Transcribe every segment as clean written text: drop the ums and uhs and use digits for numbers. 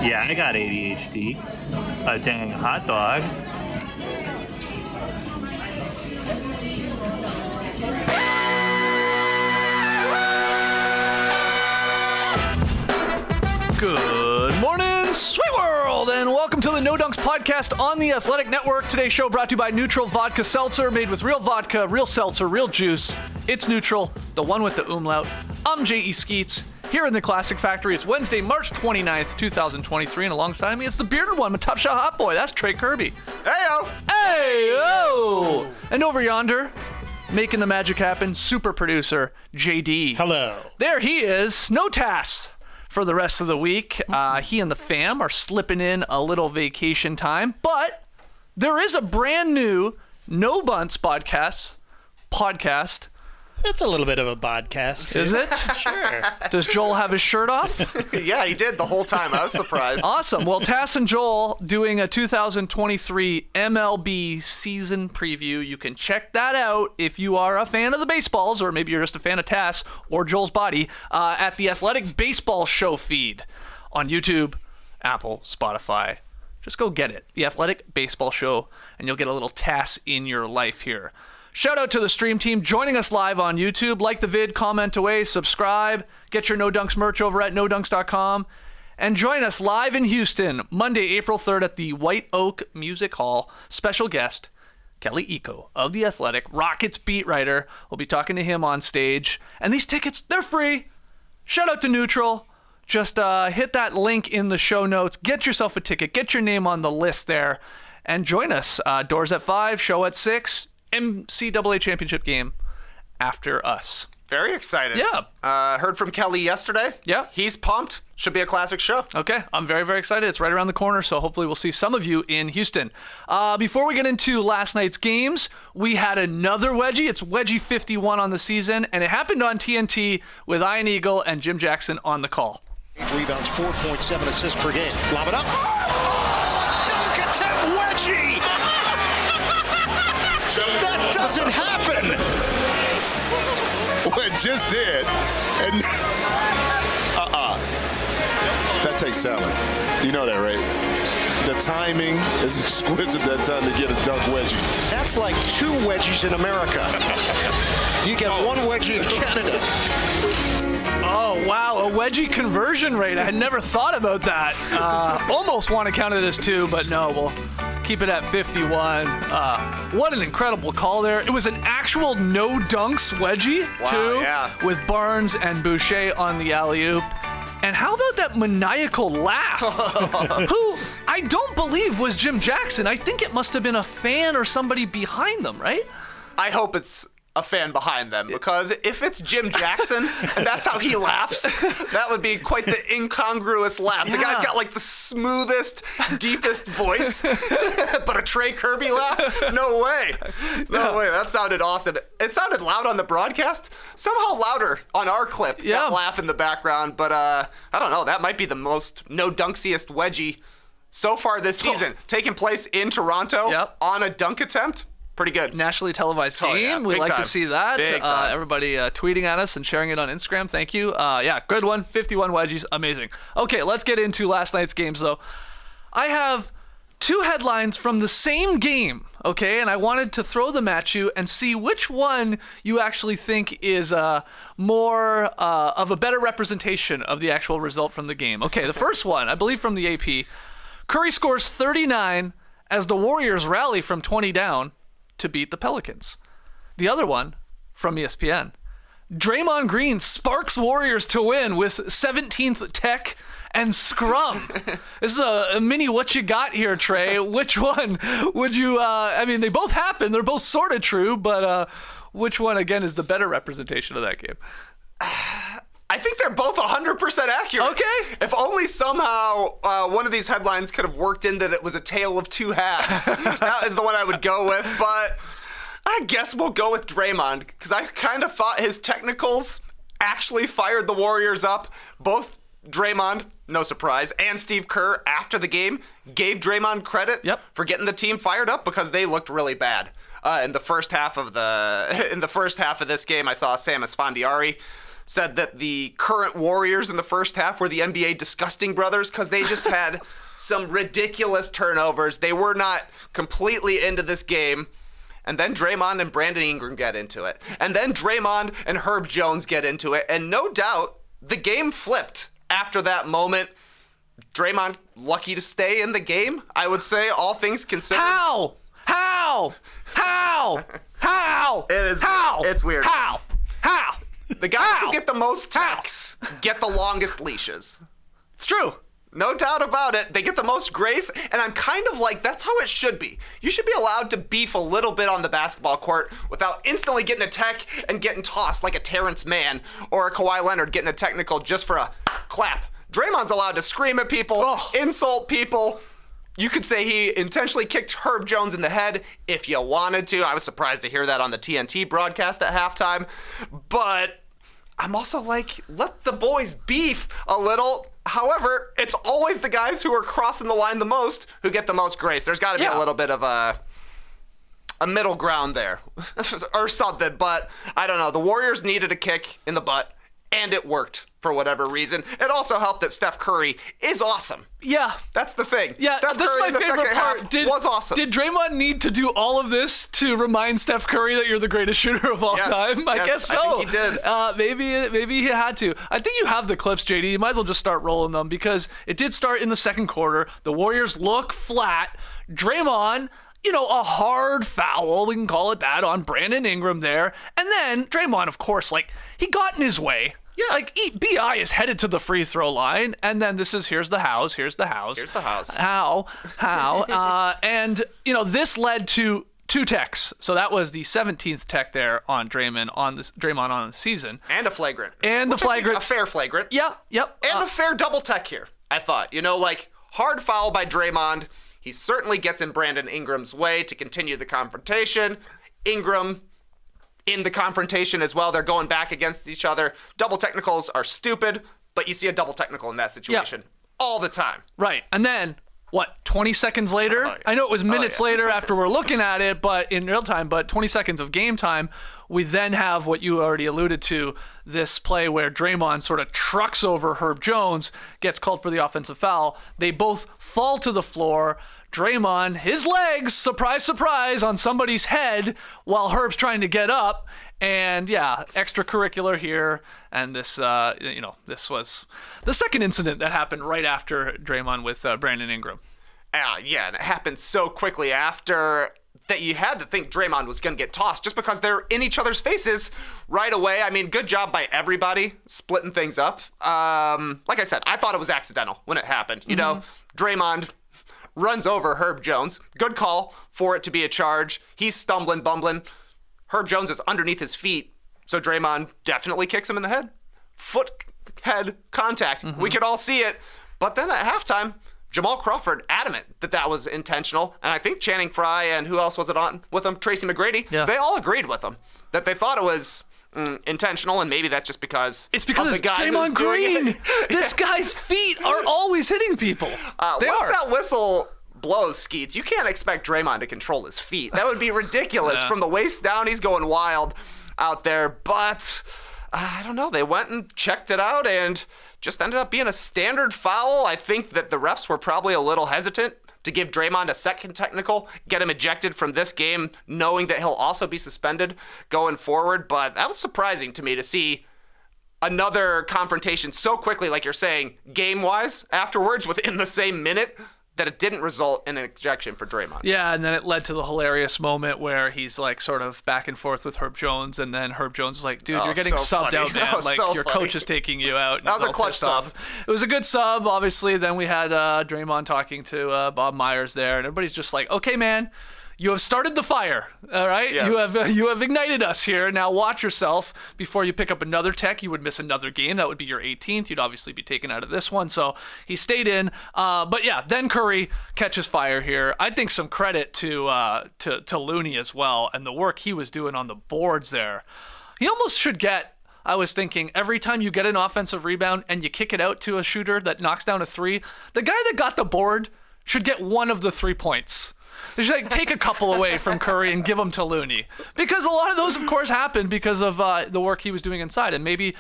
Yeah, I got ADHD. A dang hot dog. Good morning, sweet world, and welcome to the No Dunks podcast on the Athletic Network. Today's show brought to you by Nütrl Vodka Seltzer, made with real vodka, real seltzer, real juice. It's Nütrl, the one with the umlaut. I'm J.E. Skeets, here in the Classic Factory. It's Wednesday, March 29th, 2023, and alongside me, it's the bearded one, my top shot hot boy. That's Trey Kirby. Heyo! Hey-o! And over yonder, making the magic happen, super producer, JD. Hello. There he is, no tasks for the rest of the week. He and the fam are slipping in a little vacation time, but there is a brand new No Bunts podcast. It's a little bit of a podcast, too. Is it? Sure. Does Joel have his shirt off? Yeah, he did the whole time. I was surprised. Awesome. Well, Tass and Joel doing a 2023 MLB season preview. You can check that out if you are a fan of the baseballs, or maybe you're just a fan of Tass or Joel's body, at the Athletic Baseball Show feed on YouTube, Apple, Spotify. Just go get it. The Athletic Baseball Show, and you'll get a little Tass in your life here. Shout out to the stream team joining us live on YouTube. Like the vid, comment away, subscribe, get your No Dunks merch over at nodunks.com, and join us live in Houston, Monday, April 3rd at the White Oak Music Hall. Special guest, Kelly Eco of The Athletic, Rockets beat writer. We'll be talking to him on stage. And these tickets, they're free. Shout out to Nütrl. Just hit that link in the show notes. Get yourself a ticket. Get your name on the list there. And join us. Doors at 5, show at 6. NCAA championship game after us. Very excited. Yeah. Heard from Kelly yesterday. Yeah. He's pumped. Should be a classic show. Okay. I'm very, very excited. It's right around the corner, so hopefully we'll see some of you in Houston. Before we get into last night's games, we had another Wedgie. It's Wedgie 51 on the season, and it happened on TNT with Ian Eagle and Jim Jackson on the call. 8 rebounds, 4.7 assists per game. Lob it up. Dunk attempt, Wedgie! That doesn't happen! Well, it just did. And that takes talent. You know that, right? The timing is exquisite that time to get a dunk wedgie. That's like 2 wedgies in America. You get 1 wedgie in Canada. Oh, wow. A wedgie conversion rate. I had never thought about that. Almost want to count it as 2, but no, we'll keep it at 51. What an incredible call there. It was an actual no dunks wedgie, too, yeah. with Barnes and Boucher on the alley-oop. And how about that maniacal laugh? Who I don't believe was Jim Jackson. I think it must have been a fan or somebody behind them, right? I hope it's a fan behind them, because if it's Jim Jackson and that's how he laughs, that would be quite the incongruous laugh. Yeah. The guy's got like the smoothest, deepest voice, but a Trey Kirby laugh? No way. No way. That sounded awesome. It sounded loud on the broadcast, somehow louder on our clip, Yeah. that laugh in the background, but I don't know. That might be the most no-dunksiest wedgie so far this season. Taking place in Toronto. Yep. On a dunk attempt. Pretty good. Nationally televised Oh, game. yeah. We Big like to time. see that. Big time. Everybody tweeting at us and sharing it on Instagram. Thank you. Yeah, good one. 51 wedgies. Amazing. Okay, let's get into last night's games, though. I have 2 headlines from the same game, okay? And I wanted to throw them at you and see which one you actually think is more of a better representation of the actual result from the game. Okay, the first one, I believe from the AP. Curry scores 39 as the Warriors rally from 20 down to beat the Pelicans. The other one from ESPN. Draymond Green sparks Warriors to win with 17th tech and scrum. This is a mini what you got here, Trey. Which one would you, I mean, they both happen. They're both sort of true, but which one, again, is the better representation of that game? I think they're both 100% accurate. Okay. If only somehow one of these headlines could have worked in that it was a tale of 2 halves. That is the one I would go with, but I guess we'll go with Draymond, because I kind of thought his technicals actually fired the Warriors up. Both Draymond, no surprise, and Steve Kerr after the game gave Draymond credit for getting the team fired up, because they looked really bad. In the first half of this game, I saw Sam Esfandiari said that the current Warriors in the first half were the NBA disgusting brothers because they just had some ridiculous turnovers. They were not completely into this game. And then Draymond and Brandon Ingram get into it. And then Draymond and Herb Jones get into it. And no doubt, the game flipped after that moment. Draymond lucky to stay in the game, I would say, all things considered. How? It is. How? It's weird. How? The guys who get the most techs get the longest leashes. It's true. No doubt about it. They get the most grace, and I'm kind of like, that's how it should be. You should be allowed to beef a little bit on the basketball court without instantly getting a tech and getting tossed like a Terrence Mann or a Kawhi Leonard getting a technical just for a clap. Draymond's allowed to scream at people, insult people. You could say he intentionally kicked Herb Jones in the head if you wanted to. I was surprised to hear that on the TNT broadcast at halftime. But I'm also like, let the boys beef a little. However, it's always the guys who are crossing the line the most who get the most grace. There's got to be a little bit of a middle ground there or something. But I don't know. The Warriors needed a kick in the butt, and it worked for whatever reason. It also helped that Steph Curry is awesome. Yeah. That's the thing. Yeah, Steph this Curry is my favorite part. Was awesome. Did Draymond need to do all of this to remind Steph Curry that you're the greatest shooter of all time? I guess so. I think he did. Maybe he had to. I think you have the clips, JD. You might as well just start rolling them because it did start in the second quarter. The Warriors look flat. Draymond, a hard foul, we can call it that, on Brandon Ingram there. And then Draymond, of course, he got in his way. Yeah. BI is headed to the free throw line, and then here's the house. How? And, this led to 2 techs. So that was the 17th tech there on Draymond on the season. And a flagrant. A fair flagrant. Yeah, yep. And a fair double tech here, I thought. Hard foul by Draymond. He certainly gets in Brandon Ingram's way to continue the confrontation. Ingram in the confrontation as well. They're going back against each other. Double technicals are stupid, but you see a double technical in that situation all the time. Right. And then, 20 seconds later? I know it was minutes later after we're looking at it, but in real time, but 20 seconds of game time, we then have what you already alluded to, this play where Draymond sort of trucks over Herb Jones, gets called for the offensive foul. They both fall to the floor. Draymond, his legs, surprise, surprise, on somebody's head while Herb's trying to get up. And extracurricular here. And this, this was the second incident that happened right after Draymond with Brandon Ingram. And it happened so quickly after that you had to think Draymond was going to get tossed just because they're in each other's faces right away. I mean, good job by everybody splitting things up. Like I said, I thought it was accidental when it happened. Draymond runs over Herb Jones. Good call for it to be a charge. He's stumbling, bumbling. Herb Jones is underneath his feet, so Draymond definitely kicks him in the head. Foot-head contact. We could all see it. But then at halftime, Jamal Crawford adamant that was intentional. And I think Channing Frye and who else was it on with him? Tracy McGrady. Yeah. They all agreed with him that they thought it was intentional, and maybe that's just because it's Draymond Green. This guy's feet are always hitting people. Once that whistle blows, Skeets, you can't expect Draymond to control his feet. That would be ridiculous. From the waist down, he's going wild out there. But I don't know. They went and checked it out and just ended up being a standard foul. I think that the refs were probably a little hesitant to give Draymond a second technical, get him ejected from this game, knowing that he'll also be suspended going forward. But that was surprising to me to see another confrontation so quickly, like you're saying, game-wise, afterwards, within the same minute, that it didn't result in an ejection for Draymond. Yeah, and then it led to the hilarious moment where he's sort of back and forth with Herb Jones, and then Herb Jones is like, dude, you're getting subbed out, man. Your coach is taking you out. That was a clutch sub. It was a good sub, obviously. Then we had Draymond talking to Bob Myers there, and everybody's just like, okay, man, you have started the fire, all right? Yes. You have ignited us here. Now watch yourself before you pick up another tech. You would miss another game. That would be your 18th. You'd obviously be taken out of this one. So he stayed in. But then Curry catches fire here. I think some credit to Looney as well and the work he was doing on the boards there. He almost should get, I was thinking, every time you get an offensive rebound and you kick it out to a shooter that knocks down a three, the guy that got the board should get one of the 3 points. They should take a couple away from Curry and give them to Looney, because a lot of those, of course, happened because of the work he was doing inside. And maybe,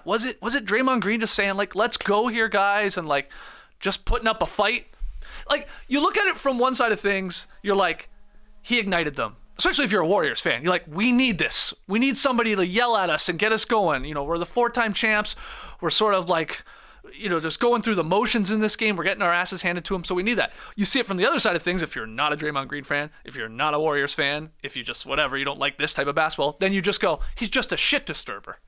was it Draymond Green just saying let's go here, guys, and just putting up a fight? You look at it from one side of things, you're like, he ignited them. Especially if you're a Warriors fan, you're like, we need this. We need somebody to yell at us and get us going. We're the 4-time champs. We're sort of just going through the motions in this game. We're getting our asses handed to them, so we need that. You see it from the other side of things. If you're not a Draymond Green fan, if you're not a Warriors fan, if you just you don't like this type of basketball, then you just go, he's just a shit disturber.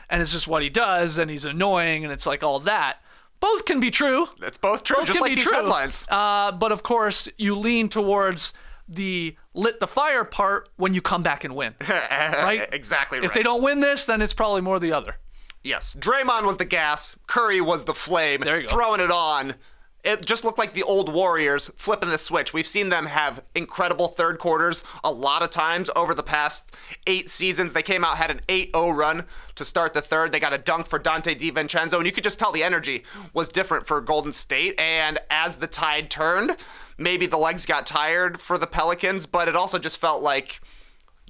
And it's just what he does, and he's annoying, and it's all that. Both can be true. It's both true, just like these headlines. But of course, you lean towards the lit the fire part when you come back and win. Right? Exactly right. If they don't win this, then it's probably more the other. Yes. Draymond was the gas. Curry was the flame. There you go. Throwing it on. It just looked like the old Warriors flipping the switch. We've seen them have incredible third quarters a lot of times over the past 8 seasons. They came out, had an 8-0 run to start the third. They got a dunk for Dante DiVincenzo, and you could just tell the energy was different for Golden State. And as the tide turned, maybe the legs got tired for the Pelicans, but it also just felt like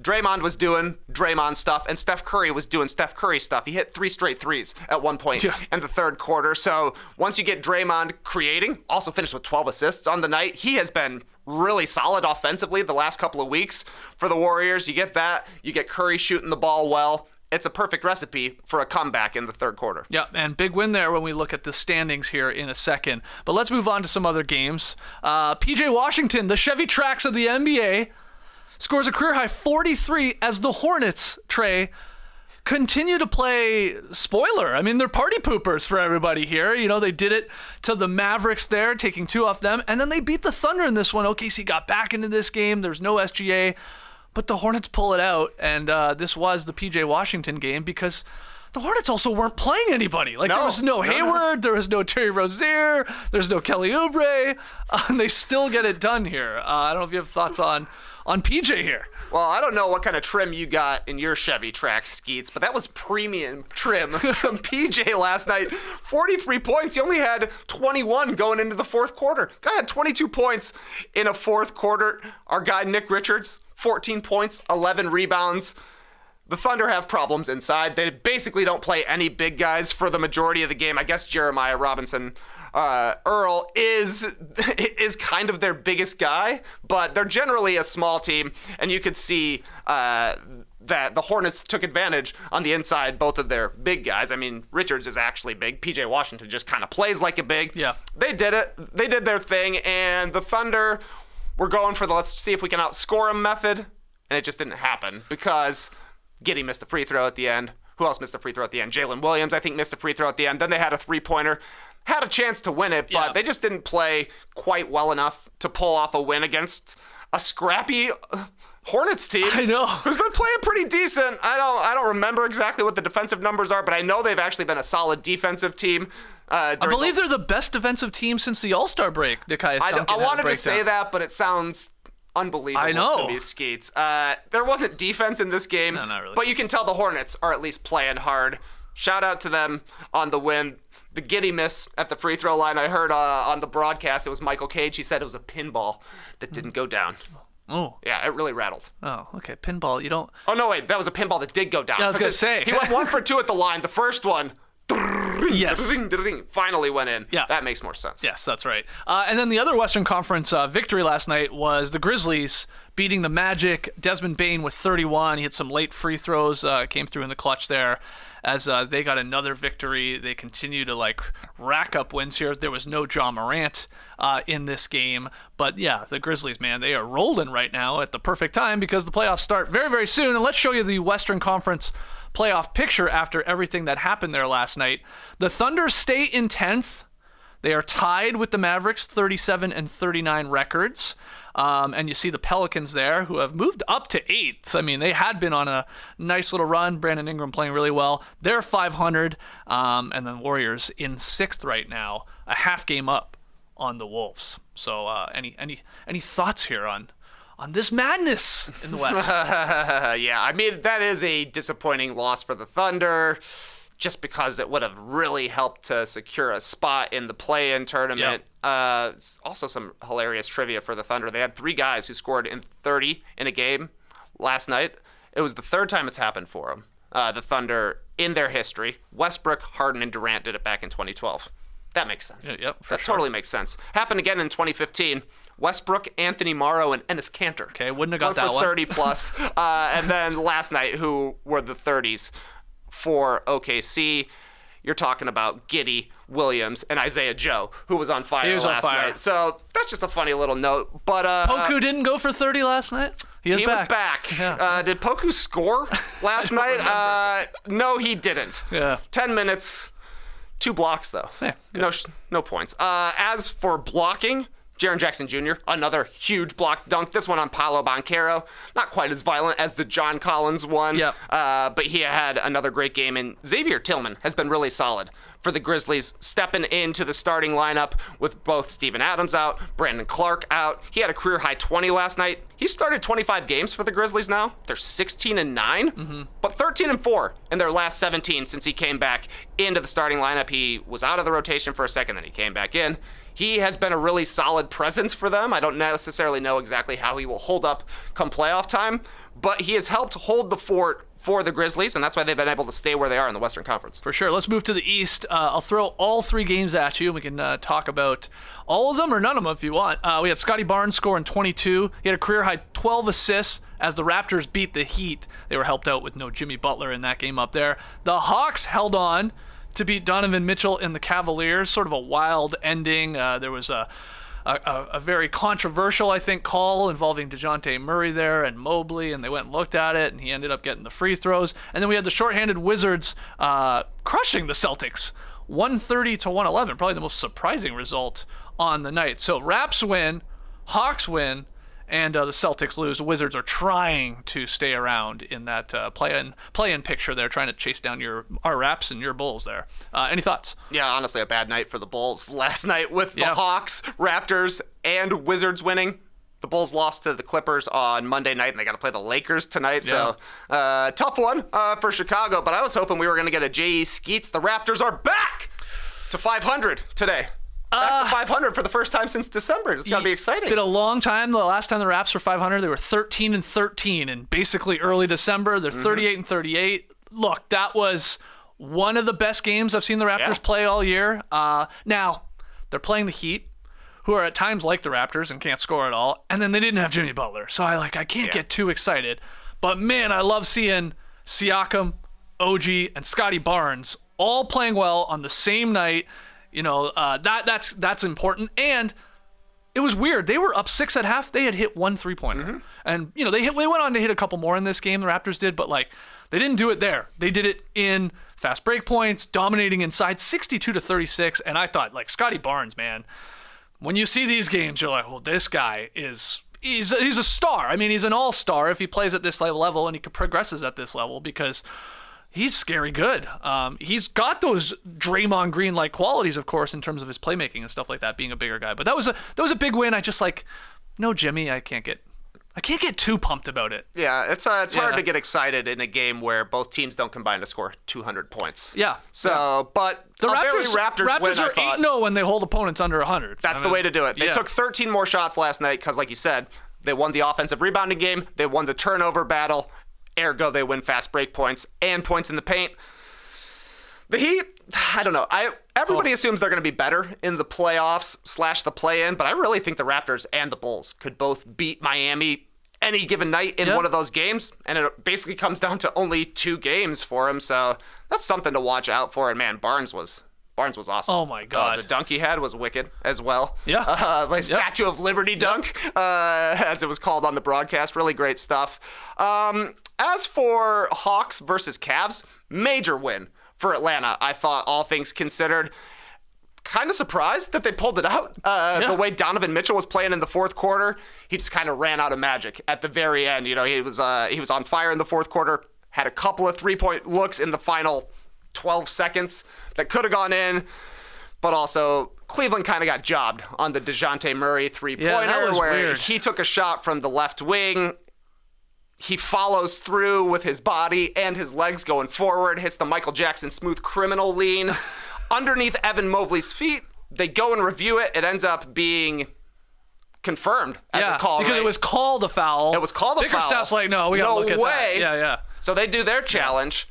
Draymond was doing Draymond stuff, and Steph Curry was doing Steph Curry stuff. He hit 3 straight threes at one point in the third quarter. So once you get Draymond creating, also finished with 12 assists on the night, he has been really solid offensively the last couple of weeks for the Warriors. You get that. You get Curry shooting the ball well. It's a perfect recipe for a comeback in the third quarter. Yeah, and big win there when we look at the standings here in a second. But let's move on to some other games. PJ Washington, the Chevy Trax of the NBA, scores a career-high 43 as the Hornets, Trey, continue to play spoiler. I mean, they're party poopers for everybody here. They did it to the Mavericks there, taking 2 off them, and then they beat the Thunder in this one. OKC got back into this game. There's no SGA, but the Hornets pull it out, and this was the PJ Washington game because the Hornets also weren't playing anybody. There was no Hayward, there was no Terry Rozier, there's no Kelly Oubre, and they still get it done here. I don't know if you have thoughts on PJ here. Well, I don't know what kind of trim you got in your Chevy Trax, Skeets, but that was premium trim from PJ last night. 43 points. He only had 21 going into the fourth quarter. Guy had 22 points in a fourth quarter. Our guy, Nick Richards, 14 points, 11 rebounds. The Thunder have problems inside. They basically don't play any big guys for the majority of the game. I guess Jeremiah Robinson Earl is kind of their biggest guy, but they're generally a small team, and you could see that the Hornets took advantage on the inside, both of their big guys. I mean, Richards is actually big. PJ Washington just kind of plays like a big. Yeah. They did it. They did their thing, and the Thunder were going for the let's see if we can outscore them method, and it just didn't happen because Giddey missed a free throw at the end. Who else missed a free throw at the end? Jalen Williams, I think, missed a free throw at the end. Then they had a three-pointer. Had a chance to win it, but they just didn't play quite well enough to pull off a win against a scrappy Hornets team. I know. Who's been playing pretty decent. I don't remember exactly what the defensive numbers are, but I know they've actually been a solid defensive team. I believe they're the best defensive team since the All-Star break. Nikias Duncan I wanted to say that, but it sounds unbelievable to me, Skeets. There wasn't defense in this game, no, not really. But you can tell the Hornets are at least playing hard. Shout out to them on the win. The Giddey miss at the free throw line, I heard on the broadcast, it was Michael Cage. He said it was a pinball that didn't go down. Oh. Yeah, it really rattled. Oh, okay. Pinball, you don't... Oh, no, wait. That was a pinball that did go down. Yeah, I was going to say. He went 1 for 2 at the line. The first one... Yes. Finally went in. Yeah. That makes more sense. Yes, that's right. And then the other Western Conference victory last night was the Grizzlies beating the Magic. Desmond Bane with 31. He had some late free throws, came through in the clutch there as they got another victory. They continue to rack up wins here. There was no Ja Morant in this game. But yeah, the Grizzlies, man, they are rolling right now at the perfect time because the playoffs start very, very soon. And let's show you the Western Conference playoff picture after everything that happened there last night. The Thunder stay in 10th. They are tied with the Mavericks, 37 and 39 records. And you see the Pelicans there, who have moved up to 8th. I mean, they had been on a nice little run. Brandon Ingram playing really well. They're 500. And then Warriors in 6th right now, a half game up on the Wolves. So any thoughts here on this madness in the West? Yeah, I mean, that is a disappointing loss for the Thunder. just because it would have really helped to secure a spot in the play-in tournament. Also some hilarious trivia for the Thunder. They had 3 guys who scored in 30 in a game last night. It was the 3rd time it's happened for them. The Thunder in their history. Westbrook, Harden, and Durant did it back in 2012. That makes sense. That totally makes sense. Happened again in 2015. Westbrook, Anthony Morrow, and Enes Kanter. Okay, wouldn't have got that one. For 30 plus. And then last night, who were the 30s for OKC? You're talking about Giddey, Williams, and Isaiah Joe, who was on fire last night. So that's just a funny little note. But Poku didn't go for 30 last night? He was back. Yeah. Did Poku score last night? No, he didn't. 10 minutes, 2 blocks, though. Yeah, no points. As for blocking, Jaren Jackson Jr., another huge block dunk. This one on Paolo Banchero. Not quite as violent as the John Collins one. But he had another great game. And Xavier Tillman has been really solid for the Grizzlies, stepping into the starting lineup with both Steven Adams out, Brandon Clark out. He had a career-high 20 last night. He started 25 games for the Grizzlies now. They're 16-9, but 13-4 in their last 17 since he came back into the starting lineup. He was out of the rotation for a second, then he came back in. He has been a really solid presence for them. I don't necessarily know exactly how he will hold up come playoff time, but he has helped hold the fort for the Grizzlies, and that's why they've been able to stay where they are in the Western Conference. For sure. Let's move to the East. I'll throw all 3 games at you, and we can talk about all of them or none of them if you want. We had Scotty Barnes scoring 22. He had a career-high 12 assists as the Raptors beat the Heat. They were helped out with no Jimmy Butler in that game up there. The Hawks held on to beat Donovan Mitchell and the Cavaliers. Sort of a wild ending. There was a very controversial, I think, call involving DeJounte Murray there and Mobley, and they went and looked at it, and he ended up getting the free throws. And then we had the shorthanded Wizards crushing the Celtics, 130-111, probably the most surprising result on the night. So Raps win, Hawks win, and the Celtics lose. The Wizards are trying to stay around in that play-in picture there, trying to chase down our Raps and your Bulls there. Any thoughts? Yeah, honestly, a bad night for the Bulls last night with the Hawks, Raptors, and Wizards winning. The Bulls lost to the Clippers on Monday night, and they got to play the Lakers tonight. So tough one for Chicago, but I was hoping we were going to get a J.E. Skeets. The Raptors are back to 500 today. Back to 500 for the first time since December. It's got to be exciting. It's been a long time. The last time the Raps were 500, they were 13-13 in basically early December. They're 38-38. Look, that was one of the best games I've seen the Raptors play all year. Now, they're playing the Heat, who are at times like the Raptors and can't score at all. And then they didn't have Jimmy Butler. So I can't get too excited. But man, I love seeing Siakam, OG, and Scotty Barnes all playing well on the same night. You know, that's important. And it was weird. They were up 6 at half. They had hit 1 3-pointer. And, you know, they went on to hit a couple more in this game, the Raptors did, but, they didn't do it there. They did it in fast break points, dominating inside, 62-36. And I thought, Scotty Barnes, man, when you see these games, you're like, well, this guy he's a star. I mean, he's an all-star if he plays at this level and he progresses at this level because he's scary good. He's got those Draymond Green-like qualities, of course, in terms of his playmaking and stuff like that, being a bigger guy. But that was a big win. I just no Jimmy. I can't get too pumped about it. Yeah, it's hard to get excited in a game where both teams don't combine to score 200 points. Yeah. So, but the Raptors win, are 8-0 when they hold opponents under 100. That's the way to do it. They took 13 more shots last night because, like you said, they won the offensive rebounding game. They won the turnover battle. Ergo, they win fast break points and points in the paint. The Heat, I don't know. Everybody assumes they're going to be better in the playoffs / the play-in, but I really think the Raptors and the Bulls could both beat Miami any given night in one of those games, and it basically comes down to only 2 games for them, so that's something to watch out for. And man, Barnes was awesome. Oh my God. The dunk he had was wicked as well. Yeah. Statue of Liberty dunk, as it was called on the broadcast. Really great stuff. As for Hawks versus Cavs, major win for Atlanta, I thought, all things considered. Kind of surprised that they pulled it out. The way Donovan Mitchell was playing in the fourth quarter, he just kind of ran out of magic at the very end. You know, he was on fire in the fourth quarter, had a couple of 3-point looks in the final 12 seconds that could have gone in, but also Cleveland kind of got jobbed on the DeJounte Murray 3-pointer that was where weird. He took a shot from the left wing. He follows through with his body and his legs going forward, hits the Michael Jackson smooth criminal lean underneath Evan Mobley's feet. They go and review it. It ends up being confirmed as a call. Because it was called a foul. It was called a foul. Bickerstaff's like, no, we got to look at that. Yeah. So they do their challenge.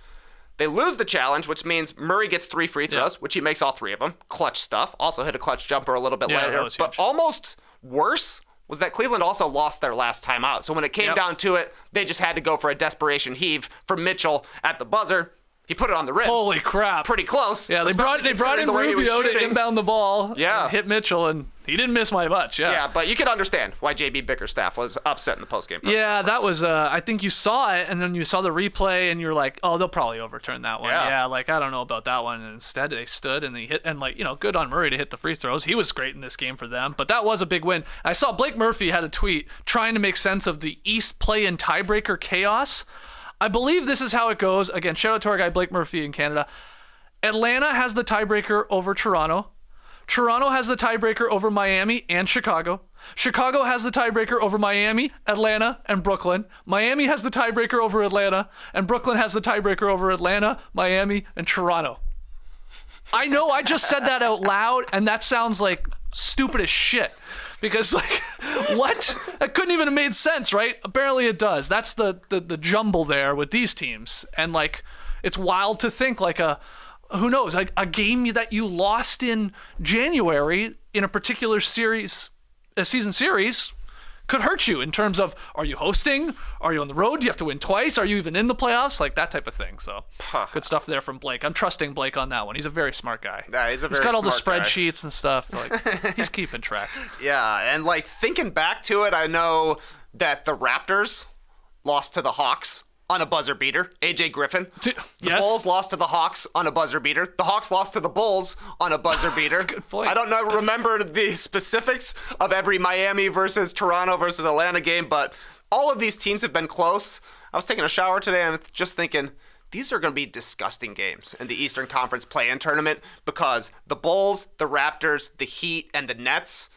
They lose the challenge, which means Murray gets 3 free throws, which he makes all 3 of them. Clutch stuff. Also hit a clutch jumper a little bit later. That was huge. But almost worse was that Cleveland also lost their last timeout. So when it came down to it, they just had to go for a desperation heave for Mitchell at the buzzer. He put it on the rim. Holy crap. Pretty close. Yeah, they brought in Rubio to inbound the ball. Yeah. And hit Mitchell, and he didn't miss by much. Yeah, but you can understand why JB Bickerstaff was upset in the postgame press Yeah, conference. that was, I think you saw it, and then you saw the replay, and you're like, oh, they'll probably overturn that one. Yeah. Like, I don't know about that one. And instead, they stood, and they hit, and good on Murray to hit the free throws. He was great in this game for them, but that was a big win. I saw Blake Murphy had a tweet trying to make sense of the East play-in tiebreaker chaos. I believe this is how it goes. Again, shout out to our guy Blake Murphy in Canada. Atlanta has the tiebreaker over Toronto. Toronto has the tiebreaker over Miami and Chicago. Chicago has the tiebreaker over Miami, Atlanta, and Brooklyn. Miami has the tiebreaker over Atlanta, and Brooklyn has the tiebreaker over Atlanta, Miami, and Toronto. I know I just said that out loud, and that sounds like stupid as shit. Because, what? That couldn't even have made sense, right? Apparently it does. That's the jumble there with these teams. And, it's wild to think, who knows, a game that you lost in January in a particular season series could hurt you in terms of, are you hosting? Are you on the road? Do you have to win twice? Are you even in the playoffs? That type of thing. So good stuff there from Blake. I'm trusting Blake on that one. He's a very smart guy. Yeah, he's got all the smart guy. spreadsheets and stuff. He's keeping track. Yeah, and thinking back to it, I know that the Raptors lost to the Hawks on a buzzer beater. AJ Griffin. The Bulls lost to the Hawks on a buzzer beater. The Hawks lost to the Bulls on a buzzer beater. Good point. I don't remember the specifics of every Miami versus Toronto versus Atlanta game, but all of these teams have been close. I was taking a shower today and just thinking, these are going to be disgusting games in the Eastern Conference play-in tournament because the Bulls, the Raptors, the Heat, and the Nets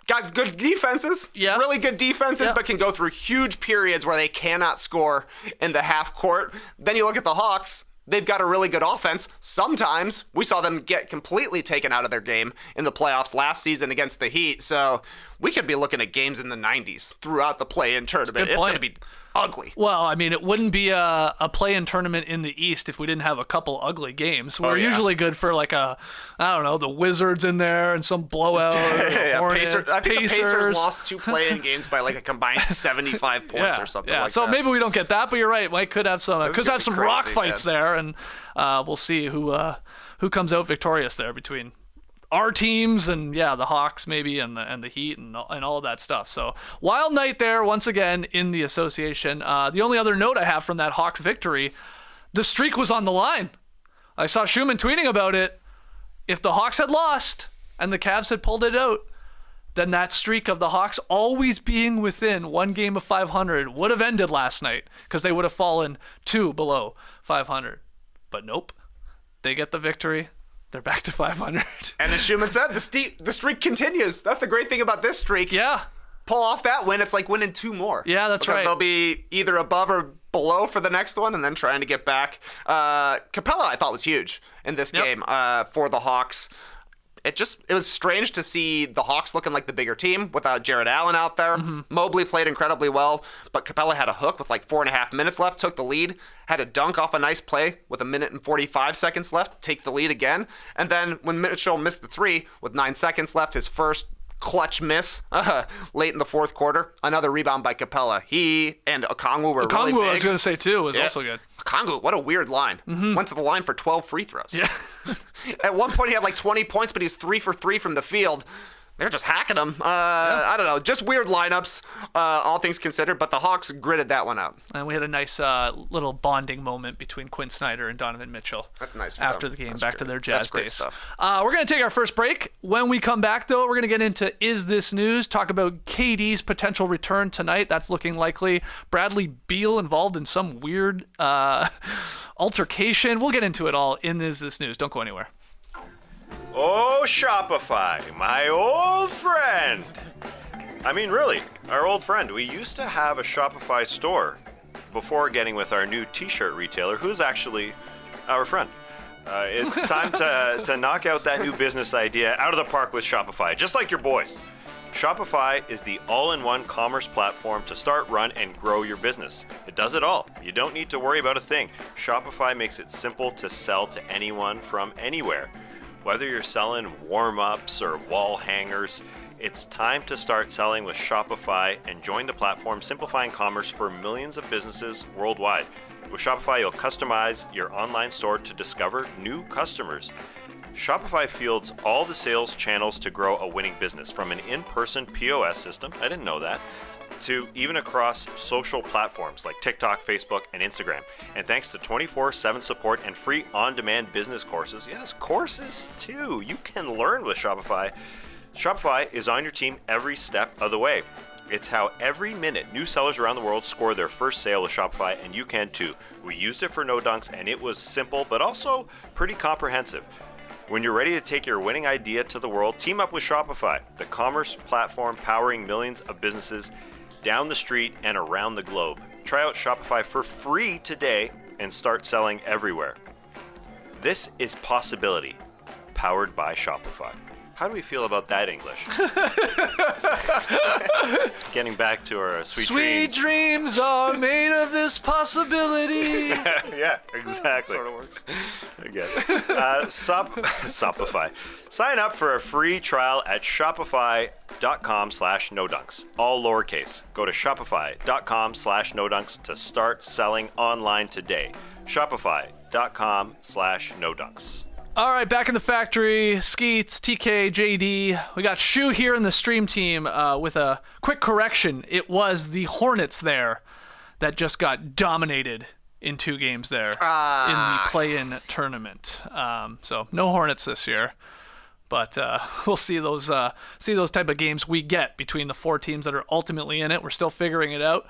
got good defenses, really good defenses, but can go through huge periods where they cannot score in the half court. Then you look at the Hawks, they've got a really good offense. Sometimes we saw them get completely taken out of their game in the playoffs last season against the Heat. So we could be looking at games in the 90s throughout the play-in tournament. It's going to be ugly. Well, I mean, it wouldn't be a play-in tournament in the East if we didn't have a couple ugly games. We're usually good for the Wizards in there and some blowout. Hornets, Pacers. I think the Pacers lost 2 play-in games by a combined 75 points or something like that. So maybe we don't get that, but you're right. Mike could have some crazy, rock fights there, and we'll see who comes out victorious there between our teams and the Hawks maybe and the Heat and all of that stuff. So wild night there once again in the association. The only other note I have from that Hawks victory, the streak was on the line. I saw Schumann tweeting about it. If the Hawks had lost and the Cavs had pulled it out, then that streak of the Hawks always being within one game of 500 would have ended last night because they would have fallen 2 below 500. But nope, they get the victory. They're back to 500. And as Schumann said, the streak continues. That's the great thing about this streak. Yeah. Pull off that win, it's like winning 2 more. Yeah, that's right. They'll be either above or below for the next one and then trying to get back. Capella, I thought, was huge in this game for the Hawks. It was strange to see the Hawks looking like the bigger team without Jared Allen out there. Mm-hmm. Mobley played incredibly well, but Capella had a hook with 4.5 minutes left, took the lead, had a dunk off a nice play with 1 minute and 45 seconds left, take the lead again. And then when Mitchell missed the 3 with 9 seconds left, his first clutch miss late in the fourth quarter, another rebound by Capella. He and Okongwu were really big. I was going to say, too, was also good. Okongwu, what a weird line. Mm-hmm. Went to the line for 12 free throws. Yeah. At one point, he had 20 points, but he was 3 for 3 from the field. They're just hacking him. I don't know. Just weird lineups, all things considered, but the Hawks gritted that one out. And we had a nice little bonding moment between Quinn Snyder and Donovan Mitchell. That's nice for after them. the game, That's back great. to their Jazz That's great days. Stuff. We're going to take our first break. When we come back, though, we're going to get into Is This News? Talk about KD's potential return tonight. That's looking likely. Bradley Beal involved in some weird altercation. We'll get into it all in Is This News. Don't go anywhere. Oh, Shopify, my old friend. I mean, really, our old friend. We used to have a Shopify store before getting with our new t-shirt retailer, who's actually our friend. It's time to knock out that new business idea out of the park with Shopify, just like your boys. Shopify is the all-in-one commerce platform to start, run, and grow your business. It does it all. You don't need to worry about a thing. Shopify makes it simple to sell to anyone from anywhere. Whether you're selling warm-ups or wall hangers, it's time to start selling with Shopify and join the platform simplifying commerce for millions of businesses worldwide. With Shopify, you'll customize your online store to discover new customers. Shopify fields all the sales channels to grow a winning business, from an in-person POS system, I didn't know that, to even across social platforms like TikTok, Facebook, and Instagram. And thanks to 24/7 support and free on-demand business courses, yes, courses too, you can learn with Shopify. Shopify is on your team every step of the way. It's how every minute new sellers around the world score their first sale with Shopify, and you can too. We used it for No Dunks, and it was simple, but also pretty comprehensive. When you're ready to take your winning idea to the world, team up with Shopify, the commerce platform powering millions of businesses down the street and around the globe. Try out Shopify for free today and start selling everywhere. This is Possibility, powered by Shopify. How do we feel about that English? Getting back to our sweet dreams. Sweet dreams are made of this possibility. Yeah, exactly. Sort of works. I guess. Shopify. Sign up for a free trial at shopify.com/nodunks. All lowercase. Go to shopify.com/nodunks to start selling online today. Shopify.com/nodunks. All right, back in the factory. Skeets, TK, JD. We got Shu here in the stream team with a quick correction. It was the Hornets there that just got dominated in 2 games there in the play-in tournament. So no Hornets this year, but we'll see those type of games we get between the 4 teams that are ultimately in it. We're still figuring it out.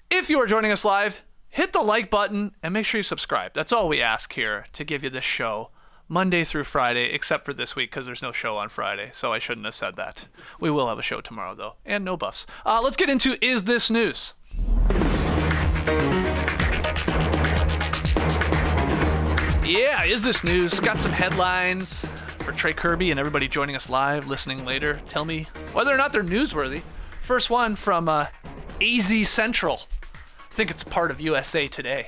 If you are joining us live, hit the like button and make sure you subscribe. That's all we ask here to give you this show Monday through Friday, except for this week because there's no show on Friday, so I shouldn't have said that. We will have a show tomorrow, though, and no buffs. Let's get into Is This News? Yeah, Is This News? Got some headlines for Trey Kirby and everybody joining us live, listening later. Tell me whether or not they're newsworthy. First one from AZ Central. I think it's part of USA Today.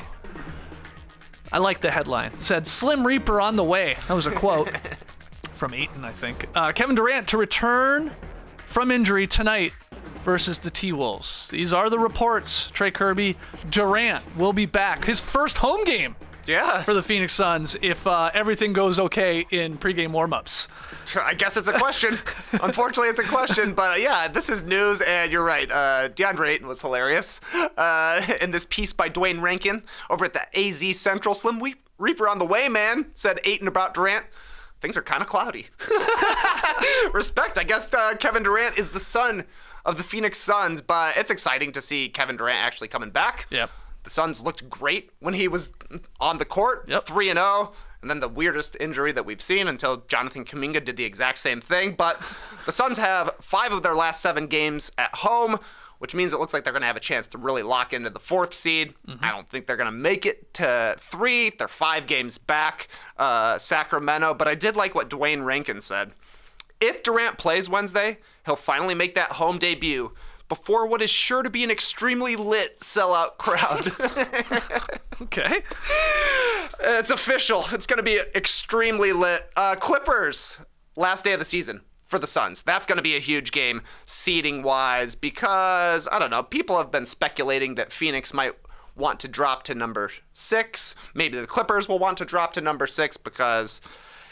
I like the headline. It said, Slim Reaper on the way. That was a quote from Ayton, I think. Kevin Durant to return from injury tonight versus the T-Wolves. These are the reports. Trey Kirby, Durant will be back. His first home game for the Phoenix Suns if everything goes okay in pregame warmups. I guess it's a question. Unfortunately, it's a question. But yeah, this is news, and you're right. DeAndre Ayton was hilarious in this piece by Dwayne Rankin over at the AZ Central. Slim Reaper on the way, man, said Ayton about Durant. Things are kind of cloudy. Respect. I guess Kevin Durant is the son of the Phoenix Suns, but it's exciting to see Kevin Durant actually coming back. Yep. The Suns looked great when he was on the court, 3-0. And then the weirdest injury that we've seen until Jonathan Kuminga did the exact same thing. But the Suns have 5 of their last 7 games at home, which means it looks like they're going to have a chance to really lock into the 4th seed. Mm-hmm. I don't think they're going to make it to 3. They're 5 games back, Sacramento. But I did like what Dwayne Rankin said. If Durant plays Wednesday, he'll finally make that home debut before what is sure to be an extremely lit sellout crowd. Okay. It's official. It's going to be extremely lit. Clippers, last day of the season for the Suns. That's going to be a huge game seeding-wise because, I don't know, people have been speculating that Phoenix might want to drop to number 6. Maybe the Clippers will want to drop to number 6 because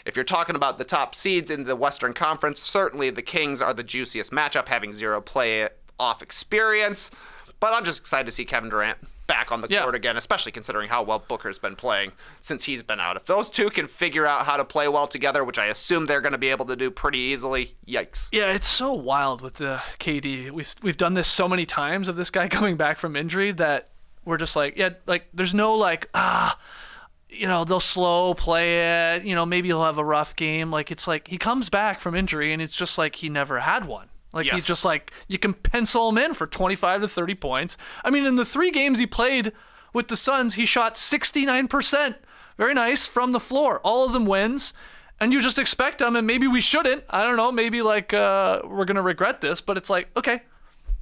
if you're talking about the top seeds in the Western Conference, certainly the Kings are the juiciest matchup, having 0 play-off experience. But I'm just excited to see Kevin Durant back on the court again, especially considering how well Booker's been playing since he's been out. If those two can figure out how to play well together, which I assume they're going to be able to do pretty easily, yikes. Yeah, it's so wild with the KD. We've done this so many times of this guy coming back from injury that we're just like, there's no they'll slow play it, maybe he'll have a rough game. Like, it's like he comes back from injury and it's just like he never had one. Like Yes. he's just like, you can pencil him in for 25 to 30 points. I mean, in the 3 games he played with the Suns, he shot 69%. Very nice from the floor. All of them wins. And you just expect them, and maybe we shouldn't. I don't know. Maybe like we're going to regret this, but it's like, okay,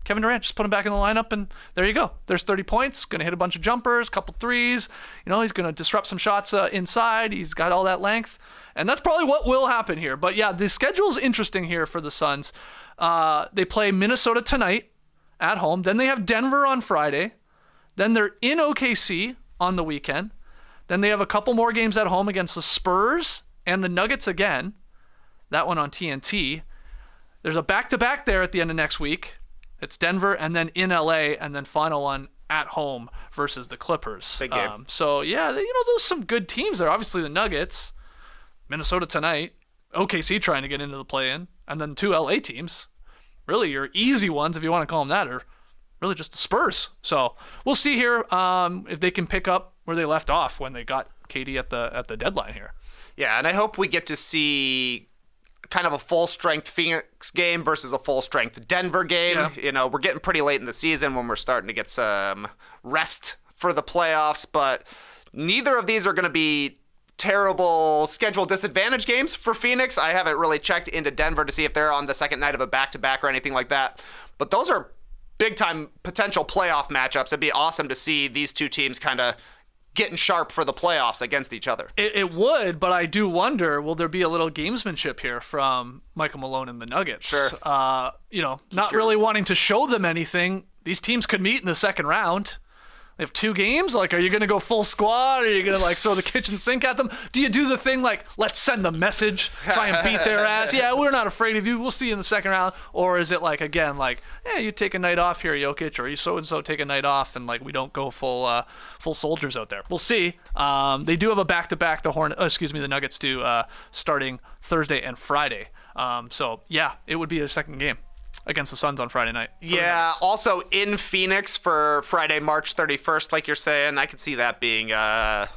Kevin Durant, just put him back in the lineup, and there you go. There's 30 points. Going to hit a bunch of jumpers, couple threes. You know, he's going to disrupt some shots inside. He's got all that length. And that's probably what will happen here. But yeah, the schedule's interesting here for the Suns. They play Minnesota tonight at home. Then they have Denver on Friday. Then they're in OKC on the weekend. Then they have a couple more games at home against the Spurs and the Nuggets again. That one on TNT. There's a back-to-back there at the end of next week. It's Denver and then in LA, and then final one at home versus the Clippers. Big game. So yeah, those are some good teams there. Obviously the Nuggets, Minnesota tonight, OKC trying to get into the play-in, and then 2 LA teams. Really your easy ones, if you want to call them that, are really just the Spurs. So we'll see here if they can pick up where they left off when they got KD at the deadline here. Yeah, and I hope we get to see kind of a full-strength Phoenix game versus a full-strength Denver game. Yeah. You know, we're getting pretty late in the season when we're starting to get some rest for the playoffs, but neither of these are going to be terrible schedule disadvantage games for Phoenix. I haven't really checked into Denver to see if they're on the second night of a back-to-back or anything like that, but those are big-time potential playoff matchups. It'd be awesome to see these two teams kind of getting sharp for the playoffs against each other. It would, but I do wonder, will there be a little gamesmanship here from Michael Malone and the Nuggets? Sure. Not really wanting to show them anything. These teams could meet in the second round. They have 2 games. Like, are you going to go full squad? Are you going to, like, throw the kitchen sink at them? Do you do the thing, like, let's send the message, try and beat their ass? Yeah, we're not afraid of you. We'll see you in the second round. Or is it, like, again, like, yeah, you take a night off here, Jokic, or you so-and-so take a night off, and, like, we don't go full soldiers out there. We'll see. They do have a back-to-back, the Nuggets do, starting Thursday and Friday. So, yeah, it would be a second game against the Suns on Friday night. Yeah, also in Phoenix for Friday, March 31st, like you're saying. I could see that being a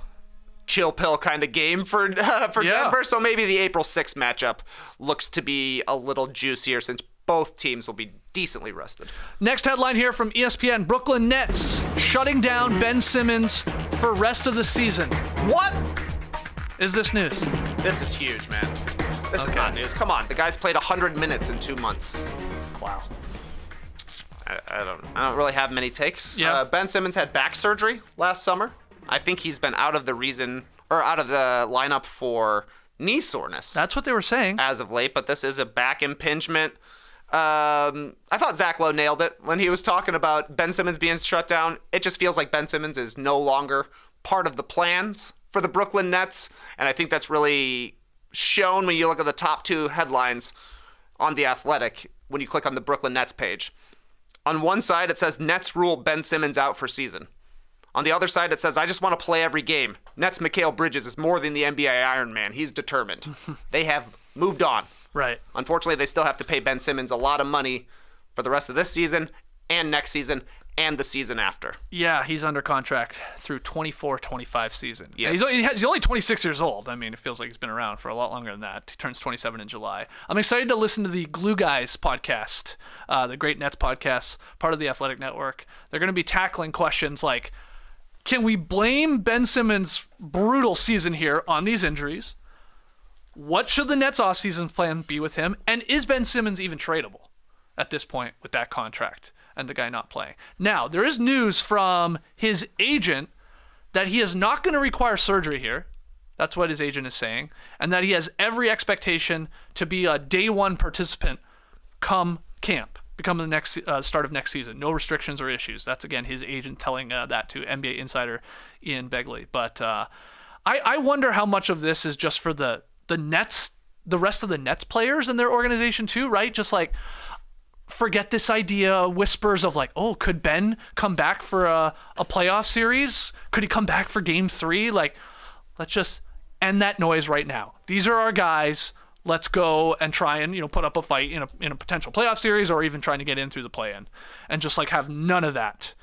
chill pill kind of game for Denver. So maybe the April 6th matchup looks to be a little juicier since both teams will be decently rested. Next headline here from ESPN, Brooklyn Nets shutting down Ben Simmons for rest of the season. What? Is this news? This is huge, man. This is not news. Come on, the guy's played 100 minutes in 2 months. Wow. I don't really have many takes. Yeah. Ben Simmons had back surgery last summer. I think he's been out of the lineup for knee soreness. That's what they were saying. As of late, but this is a back impingement. I thought Zach Lowe nailed it when he was talking about Ben Simmons being shut down. It just feels like Ben Simmons is no longer part of the plans for the Brooklyn Nets, and I think that's really shown when you look at the top 2 headlines on The Athletic when you click on the Brooklyn Nets page. On one side, it says, Nets rule Ben Simmons out for season. On the other side, it says, I just want to play every game. Nets Mikal Bridges is more than the NBA Iron Man. He's determined. They have moved on. Right. Unfortunately, they still have to pay Ben Simmons a lot of money for the rest of this season and next season and the season after. Yeah, he's under contract through 24-25 season. Yes. He's only 26 years old. I mean, it feels like he's been around for a lot longer than that. He turns 27 in July. I'm excited to listen to the Glue Guys podcast, the great Nets podcast, part of the Athletic Network. They're going to be tackling questions like, can we blame Ben Simmons' brutal season here on these injuries? What should the Nets offseason plan be with him? And is Ben Simmons even tradable at this point with that contract and the guy not playing? Now, there is news from his agent that he is not going to require surgery here. That's what his agent is saying. And that he has every expectation to be a day 1 participant come camp, become the next start of next season. No restrictions or issues. That's, again, his agent telling that to NBA insider Ian Begley. But I wonder how much of this is just for the Nets, the rest of the Nets players in their organization too, right? Just like, forget this idea, whispers of like, oh, could Ben come back for a playoff series? Could he come back for game 3? Like, let's just end that noise right now. These are our guys. Let's go and try and, put up a fight in a potential playoff series, or even trying to get in through the play-in, and just like have none of that.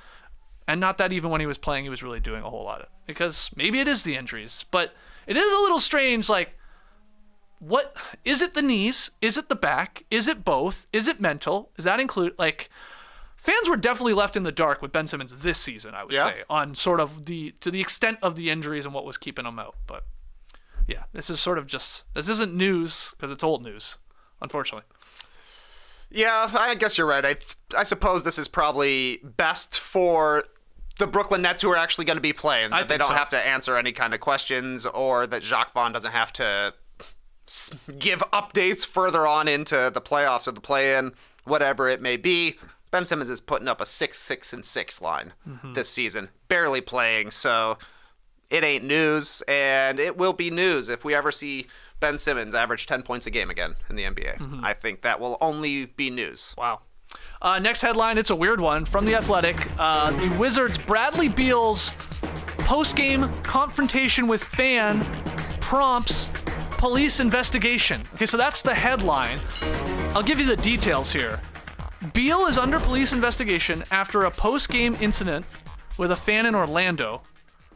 And not that even when he was playing, he was really doing a whole lot of it, because maybe it is the injuries, but it is a little strange. Like, what is it? The knees? Is it the back? Is it both? Is it mental? Is that include like? Fans were definitely left in the dark with Ben Simmons this season, I would say, on sort of to the extent of the injuries and what was keeping him out. But yeah, this is sort of this isn't news because it's old news, unfortunately. Yeah, I guess you're right. I suppose this is probably best for the Brooklyn Nets who are actually going to be playing. That they don't have to answer any kind of questions, or that Jacques Vaughn doesn't have to give updates further on into the playoffs or the play-in, whatever it may be. Ben Simmons is putting up a 6-6-6 line this season, barely playing, so it ain't news, and it will be news if we ever see Ben Simmons average 10 points a game again in the NBA. I think that will only be news. Wow. Next headline, it's a weird one from The Athletic. The Wizards' Bradley Beal's post-game confrontation with fan prompts police investigation. Okay, so that's the headline. I'll give you the details here. Beal is under police investigation after a post-game incident with a fan in Orlando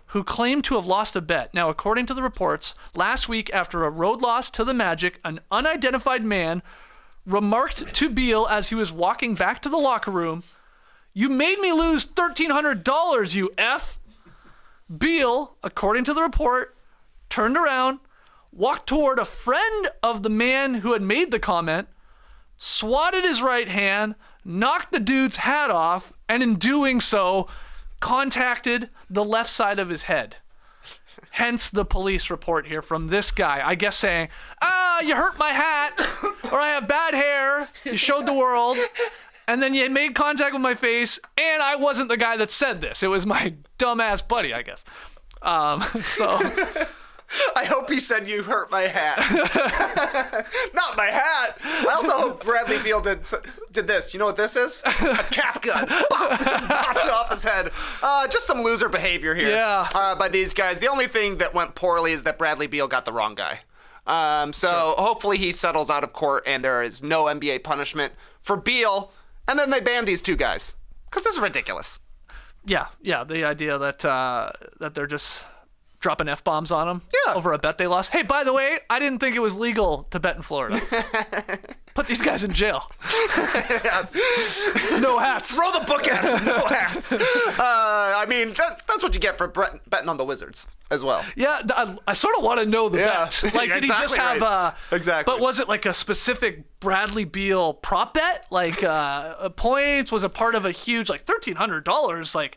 who claimed to have lost a bet. Now, according to the reports, last week after a road loss to the Magic, an unidentified man remarked to Beal as he was walking back to the locker room, "You made me lose $1,300, you F." Beal, according to the report, turned around, walked toward a friend of the man who had made the comment, swatted his right hand, knocked the dude's hat off, and in doing so, contacted the left side of his head. Hence the police report here from this guy, I guess saying, you hurt my hat, or I have bad hair, you showed the world, and then you made contact with my face, and I wasn't the guy that said this. It was my dumbass buddy, I guess. I hope he said you hurt my hat. Not my hat. I also hope Bradley Beal did this. You know what this is? A cap gun. Popped it off his head. Just some loser behavior here by these guys. The only thing that went poorly is that Bradley Beal got the wrong guy. Hopefully he settles out of court and there is no NBA punishment for Beal. And then they ban these two guys. Because this is ridiculous. Yeah. The idea that they're just dropping F-bombs on them over a bet they lost. Hey, by the way, I didn't think it was legal to bet in Florida. Put these guys in jail. No hats. Throw the book at them. No hats. That's what you get for betting on the Wizards as well. Yeah, I sort of want to know the bet. Like, did he just have Exactly. But was it like a specific Bradley Beal prop bet? Like points? Was it part of a huge, like $1,300? Like,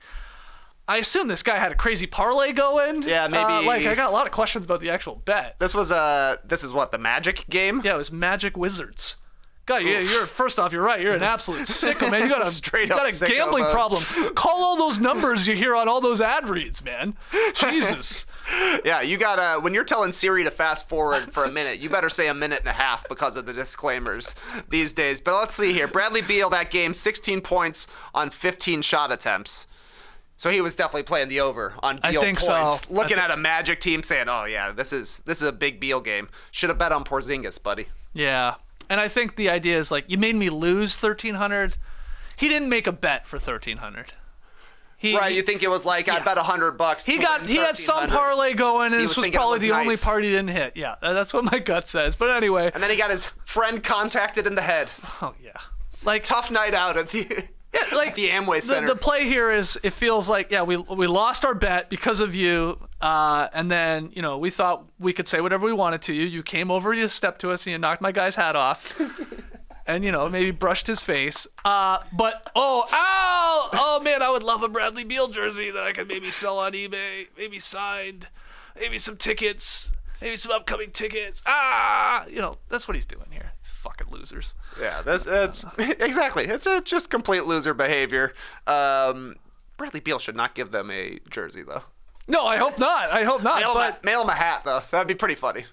I assume this guy had a crazy parlay going. Yeah, maybe. I got a lot of questions about the actual bet. This is what, the Magic game? Yeah, it was Magic Wizards. God, you're first off, you're right. You're an absolute sicko, man. You got a gambling problem. Call all those numbers you hear on all those ad reads, man. Jesus. Yeah, you gotta, when you're telling Siri to fast forward for a minute, you better say a minute and a half because of the disclaimers these days. But let's see here. Bradley Beal, that game, 16 points on 15 shot attempts. So he was definitely playing the over on Beal points. So. Looking at a Magic team saying, "Oh yeah, this is a big Beal game. Should have bet on Porzingis, buddy." Yeah, and I think the idea is like, you made me lose $1,300. He didn't make a bet for $1,300. Right, you think it was like, I bet $100. He had some parlay going, and this was probably the only part he didn't hit. Yeah, that's what my gut says. But anyway, and then he got his friend contacted in the head. Oh yeah, like tough night out at the. Yeah, like the Amway Center. The play here is, it feels like, we lost our bet because of you, and then, we thought we could say whatever we wanted to you. You came over, you stepped to us, and you knocked my guy's hat off, and, maybe brushed his face. Oh man, I would love a Bradley Beal jersey that I could maybe sell on eBay, maybe signed, maybe some tickets, maybe some upcoming tickets. That's what he's doing here. Fucking losers. Yeah, it's exactly. It's just complete loser behavior. Bradley Beal should not give them a jersey, though. No, I hope not. Mail him a hat, though. That'd be pretty funny.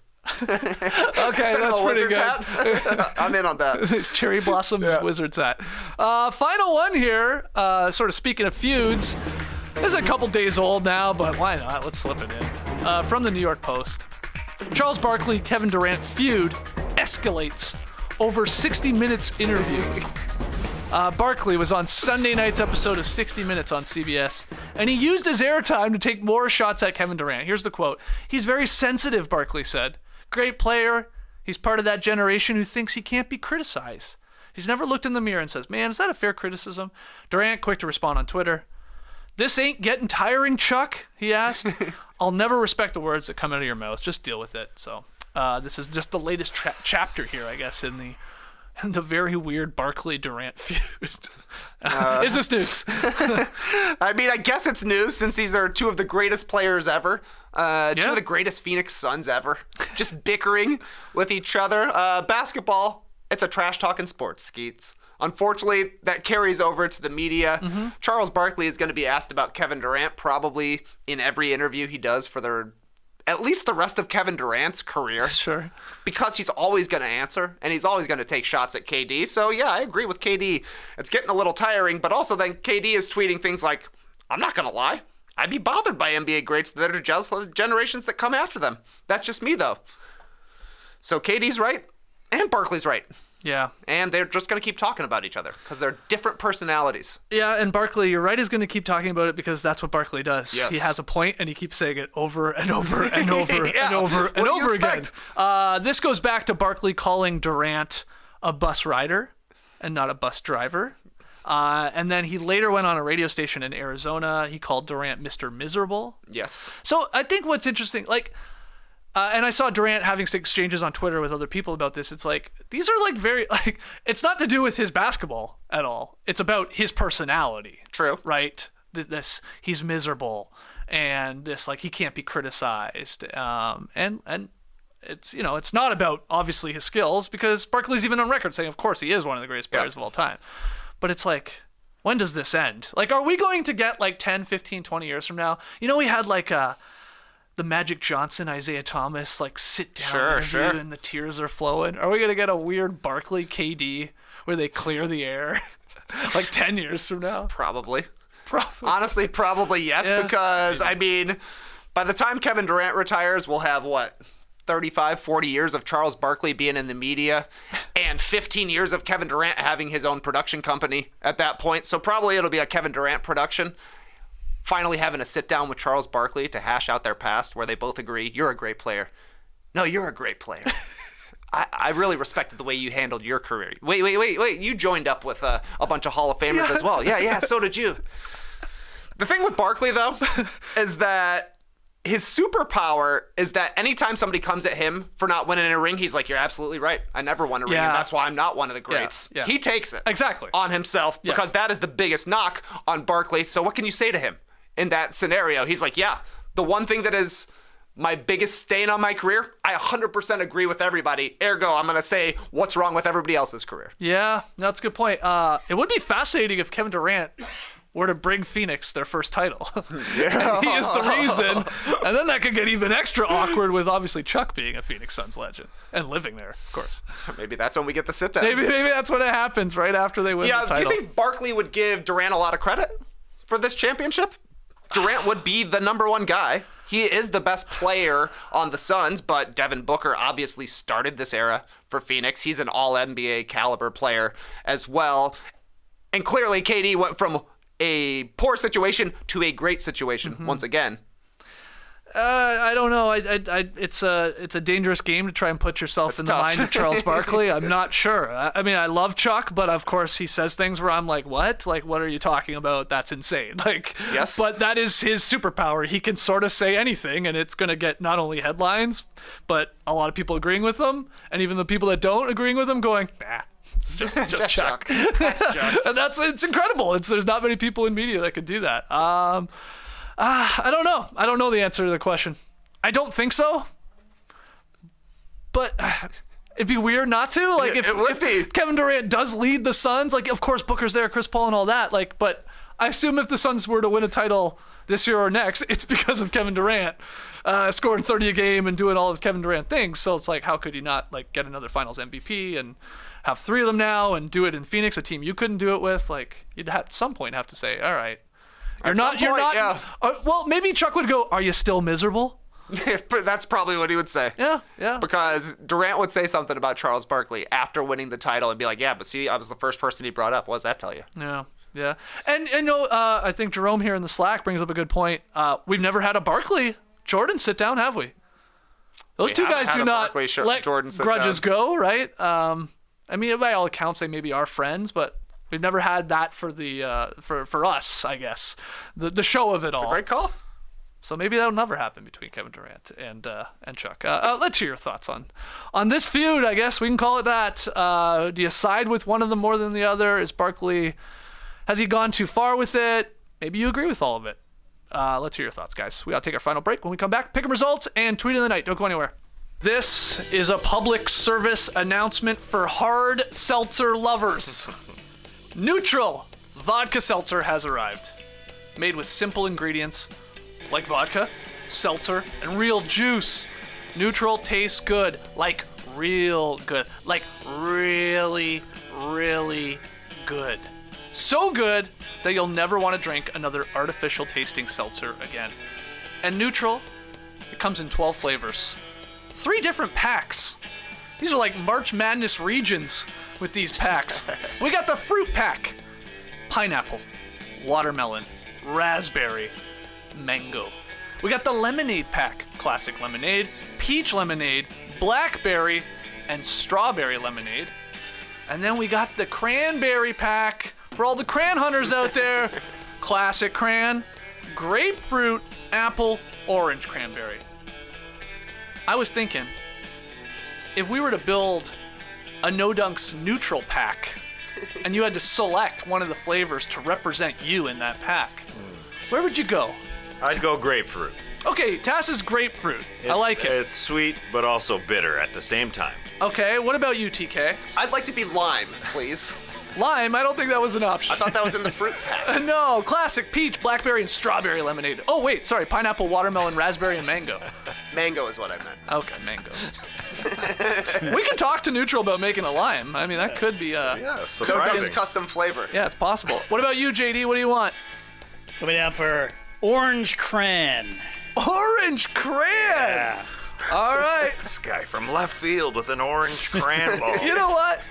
Okay, that's pretty good. Hat. I'm in on that. Cherry Blossoms Wizards hat. Final one here. Sort of speaking of feuds, this is a couple days old now, but why not? Let's slip it in. From the New York Post. Charles Barkley, Kevin Durant feud escalates over 60 Minutes interview. Barkley was on Sunday night's episode of 60 Minutes on CBS, and he used his airtime to take more shots at Kevin Durant. Here's the quote. "He's very sensitive," Barkley said. "Great player. He's part of that generation who thinks he can't be criticized. He's never looked in the mirror and says, man, is that a fair criticism? Durant, quick to respond on Twitter. This ain't getting tiring, Chuck, he asked. I'll never respect the words that come out of your mouth. Just deal with it. So this is just the latest chapter here, I guess, in the very weird Barkley-Durant feud. Is this news? I mean, I guess it's news since these are two of the greatest players ever. Two of the greatest Phoenix Suns ever. Just bickering with each other. Basketball, it's a trash-talking sports, Skeets. Unfortunately, that carries over to the media. Charles Barkley is going to be asked about Kevin Durant probably in every interview he does for at least the rest of Kevin Durant's career. Sure. Because he's always going to answer, and he's always going to take shots at KD. So, yeah, I agree with KD. It's getting a little tiring, but also then KD is tweeting things like, I'm not going to lie. I'd be bothered by NBA greats that are jealous of the generations that come after them. That's just me, though. So KD's right, and Barkley's right. Yeah. And they're just going to keep talking about each other because they're different personalities. Yeah, and Barkley, you're right, is going to keep talking about it because that's what Barkley does. Yes. He has a point, and he keeps saying it over and over and over Yeah. and over What and do you over again. expect? This goes back to Barkley calling Durant a bus rider and not a bus driver. And then he later went on a radio station in Arizona. He called Durant Mr. Miserable. Yes. So I think what's interesting, and I saw Durant having exchanges on Twitter with other people about this. It's like, these are very, it's not to do with his basketball at all. It's about his personality. True. Right? He's miserable, and he can't be criticized. And it's, it's not about obviously his skills, because Barkley's even on record saying, of course, he is one of the greatest players of all time. But it's like, when does this end? Are we going to get 10, 15, 20 years from now? We had the Magic Johnson, Isaiah Thomas, sit down interview and the tears are flowing. Are we going to get a weird Barkley KD where they clear the air 10 years from now? Probably. Honestly, probably yes, because, I mean, by the time Kevin Durant retires, we'll have, 35, 40 years of Charles Barkley being in the media and 15 years of Kevin Durant having his own production company at that point. So probably it'll be a Kevin Durant production. Finally having a sit down with Charles Barkley to hash out their past where they both agree, you're a great player. No, you're a great player. I really respected the way you handled your career. Wait. You joined up with a bunch of Hall of Famers as well. Yeah, so did you. The thing with Barkley, though, is that his superpower is that anytime somebody comes at him for not winning a ring, he's like, you're absolutely right. I never won a ring, and that's why I'm not one of the greats. Yeah. He takes it exactly on himself because that is the biggest knock on Barkley. So what can you say to him in that scenario? He's like, yeah, the one thing that is my biggest stain on my career, I 100% agree with everybody. Ergo, I'm going to say what's wrong with everybody else's career. Yeah, that's a good point. It would be fascinating if Kevin Durant were to bring Phoenix their first title. He is the reason. And then that could get even extra awkward with obviously Chuck being a Phoenix Suns legend and living there, of course. Maybe that's when we get the sit down. Maybe that's when it happens, right after they win the title. Do you think Barkley would give Durant a lot of credit for this championship? Durant would be the number one guy. He is the best player on the Suns, but Devin Booker obviously started this era for Phoenix. He's an all-NBA caliber player as well. And clearly KD went from a poor situation to a great situation once again. I don't know. It's a dangerous game to try and put yourself in the mind of Charles Barkley. I'm not sure. I mean, I love Chuck, but of course he says things where I'm like, what? What are you talking about? That's insane. Yes. But that is his superpower. He can sort of say anything, and it's going to get not only headlines, but a lot of people agreeing with him, and even the people that don't agreeing with him going, nah. It's just Chuck. That's Chuck. And it's incredible. There's not many people in media that could do that. I don't know. I don't know the answer to the question. I don't think so. But it'd be weird not to. If Kevin Durant does lead the Suns, of course Booker's there, Chris Paul and all that. But I assume if the Suns were to win a title this year or next, it's because of Kevin Durant scoring 30 a game and doing all of Kevin Durant things. So it's how could you not get another Finals MVP and have 3 of them now and do it in Phoenix, a team you couldn't do it with? You'd at some point have to say, all right. You're not. Well, maybe Chuck would go, are you still miserable? That's probably what he would say. Yeah. Because Durant would say something about Charles Barkley after winning the title and be like, yeah, but see, I was the first person he brought up. What does that tell you? Yeah. And I think Jerome here in the Slack brings up a good point. We've never had a Barkley Jordan sit down, have we? Those two guys do not let Jordan sit grudges down. go, right? I mean, by all accounts, they maybe are friends, but we've never had that for the for us, I guess. The show of it all. Great call. So maybe that'll never happen between Kevin Durant and Chuck. Let's hear your thoughts on this feud. I guess we can call it that. Do you side with one of them more than the other? Is Barkley, has he gone too far with it? Maybe you agree with all of it. Let's hear your thoughts, guys. We gotta take our final break. When we come back, pick 'em results and tweet of the night. Don't go anywhere. This is a public service announcement for hard seltzer lovers. Nütrl Vodka Seltzer has arrived. Made with simple ingredients like vodka, seltzer, and real juice. Nütrl tastes good, like real good, like really, really good. So good that you'll never want to drink another artificial tasting seltzer again. And Nütrl, it comes in 12 flavors. 3 different packs. These are like March Madness regions with these packs. We got the fruit pack. Pineapple, watermelon, raspberry, mango. We got the lemonade pack. Classic lemonade, peach lemonade, blackberry, and strawberry lemonade. And then we got the cranberry pack for all the cran hunters out there. Classic cran, grapefruit, apple, orange cranberry. I was thinking, if we were to build a No Dunks Nütrl pack, and you had to select one of the flavors to represent you in that pack, where would you go? I'd go grapefruit. Okay, Tass is grapefruit. I like it. It's sweet, but also bitter at the same time. Okay, what about you, TK? I'd like to be lime, please. Lime? I don't think that was an option. I thought that was in the fruit pack. No, classic peach, blackberry, and strawberry lemonade. Oh, wait, sorry, pineapple, watermelon, raspberry, and mango. Mango is what I meant. Okay, mango. We can talk to Nütrl about making a lime. I mean, that could be Yeah, Could be his surprising. custom flavor. Yeah, it's possible. What about you, JD? What do you want? Coming down for orange cran. Orange cran! Yeah. All right. This guy from left field with an orange cran ball. You know what?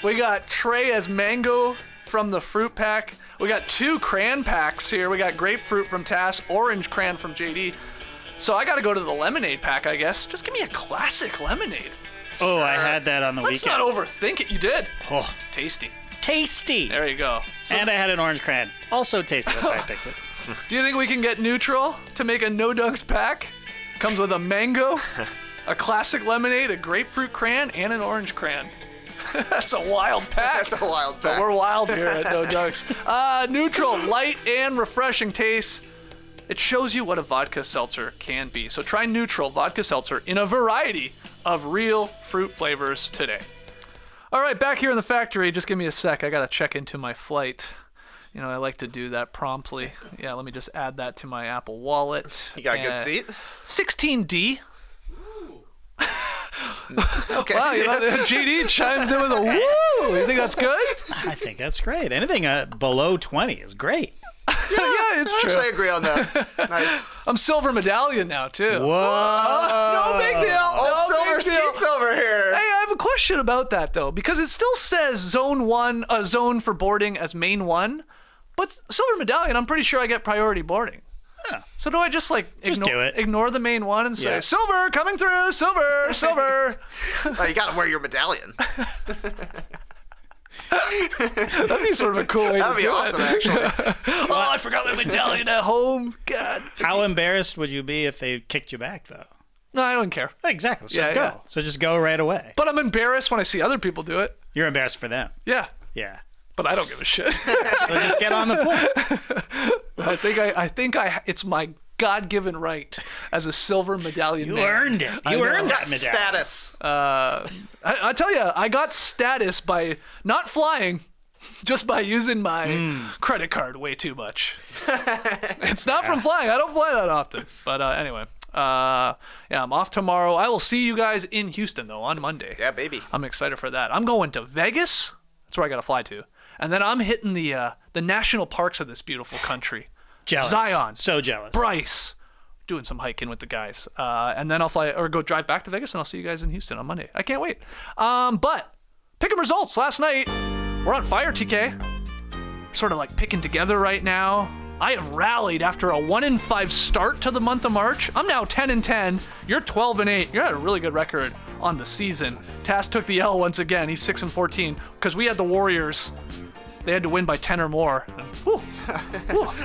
We got Trey as mango from the fruit pack. We got 2 cran packs here. We got grapefruit from Tass, orange cran from JD. So I got to go to the lemonade pack, I guess. Just give me a classic lemonade. Oh, I had that on the Let's weekend. not overthink it. You did. Oh, Tasty. tasty. There you go. So And I had an orange cran. Also tasty. That's why I picked it. do you think we can get Nütrl to make a No Dunks pack? Comes with a mango, a classic lemonade, a grapefruit cran, and an orange cran. That's a wild pack. That's a wild But pack. we're wild here at No Dunks. Nütrl, light and refreshing taste. It shows you what a vodka seltzer can be. So try Nütrl Vodka Seltzer in a variety of real fruit flavors today. All right, back here in the factory. Just give me a sec. I got to check into my flight. You know, I like to do that promptly. Yeah, let me just add that to my Apple Wallet. You got a good seat? 16D. Okay. Wow, you know, JD chimes in with a woo. You think that's good? I think that's great. Anything below 20 is great. Yeah, it's true. Actually, I agree on that. Nice. I'm silver medallion now, too. Whoa. No big deal. Oh, No silver big deal. seats over here. Hey, I have a question about that, though, because it still says zone 1, a zone for boarding as main 1, but silver medallion, I'm pretty sure I get priority boarding. Yeah. So do I just do it. ignore the main 1 and say, Yeah. silver, coming through, silver, silver. Oh, you got to wear your medallion. That'd be sort of a cool way That'd to be do awesome, it. actually. Oh, I forgot my medallion at home. God. How embarrassed would you be if they kicked you back, though? No, I don't care. Exactly. So Yeah, go. yeah. So just go right away. But I'm embarrassed when I see other people do it. You're embarrassed for them. Yeah. Yeah. But I don't give a shit. So just get on the point. I think it's my God-given right as a silver medallion You man. earned it. I You know. earned Got that medallion. status. I tell you, I got status by not flying, just by using my credit card way too much. It's not from flying. I don't fly that often. But anyway, yeah, I'm off tomorrow. I will see you guys in Houston, though, on Monday. Yeah, baby. I'm excited for that. I'm going to Vegas. That's where I got to fly to. And then I'm hitting the national parks of this beautiful country. Jealous. Zion. So jealous. Bryce. Doing some hiking with the guys. And then I'll fly or go drive back to Vegas, and I'll see you guys in Houston on Monday. I can't wait. But pick 'em results last night. We're on fire, TK. Sort of like picking together right now. I have rallied after a 1-5 start to the month of March. I'm now 10-10. You're 12-8. You're at a really good record on the season. Tass took the L once again. He's 6-14 because we had the Warriors. They had to win by 10 or more. Whew.